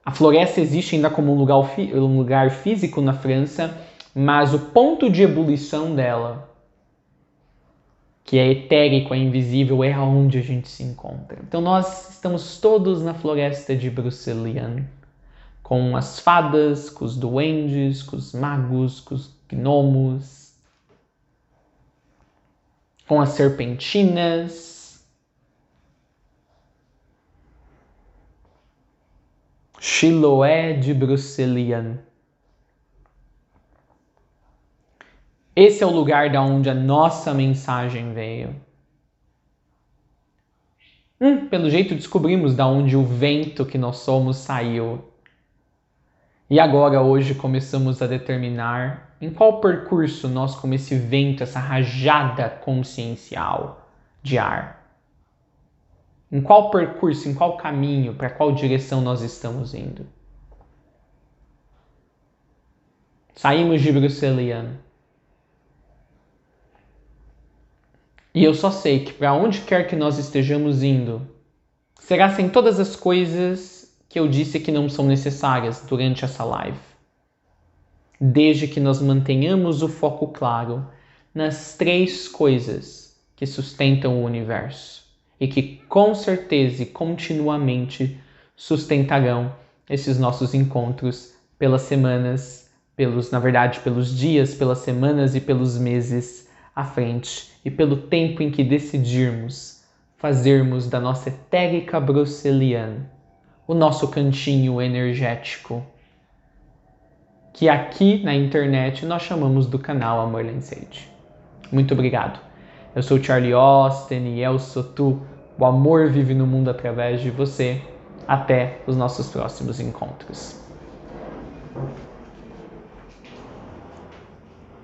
Speaker 1: A floresta existe ainda como um lugar físico na França, mas o ponto de ebulição dela, que é etérico, é invisível, é onde a gente se encontra. Então nós estamos todos na floresta de Broceliande, com as fadas, com os duendes, com os magos, com os gnomos, com as serpentinas. Chiloé de Broceliande. Esse é o lugar da onde a nossa mensagem veio. Pelo jeito descobrimos da onde o vento que nós somos saiu. E agora, hoje, começamos a determinar em qual percurso nós, como esse vento, essa rajada consciencial de ar, em qual percurso, em qual caminho, para qual direção nós estamos indo. Saímos de Broceliande. E eu só sei que para onde quer que nós estejamos indo, será sem todas as coisas que eu disse que não são necessárias durante essa live. Desde que nós mantenhamos o foco claro nas 3 coisas que sustentam o universo e que com certeza e continuamente sustentarão esses nossos encontros pelas semanas, pelos dias, pelas semanas e pelos meses à frente e pelo tempo em que decidirmos fazermos da nossa etérica Broceliande o nosso cantinho energético, que aqui na internet nós chamamos do canal Amor Lensage. Muito obrigado. Eu sou Charlie Austin e eu sou tu. O amor vive no mundo através de você. Até os nossos próximos encontros.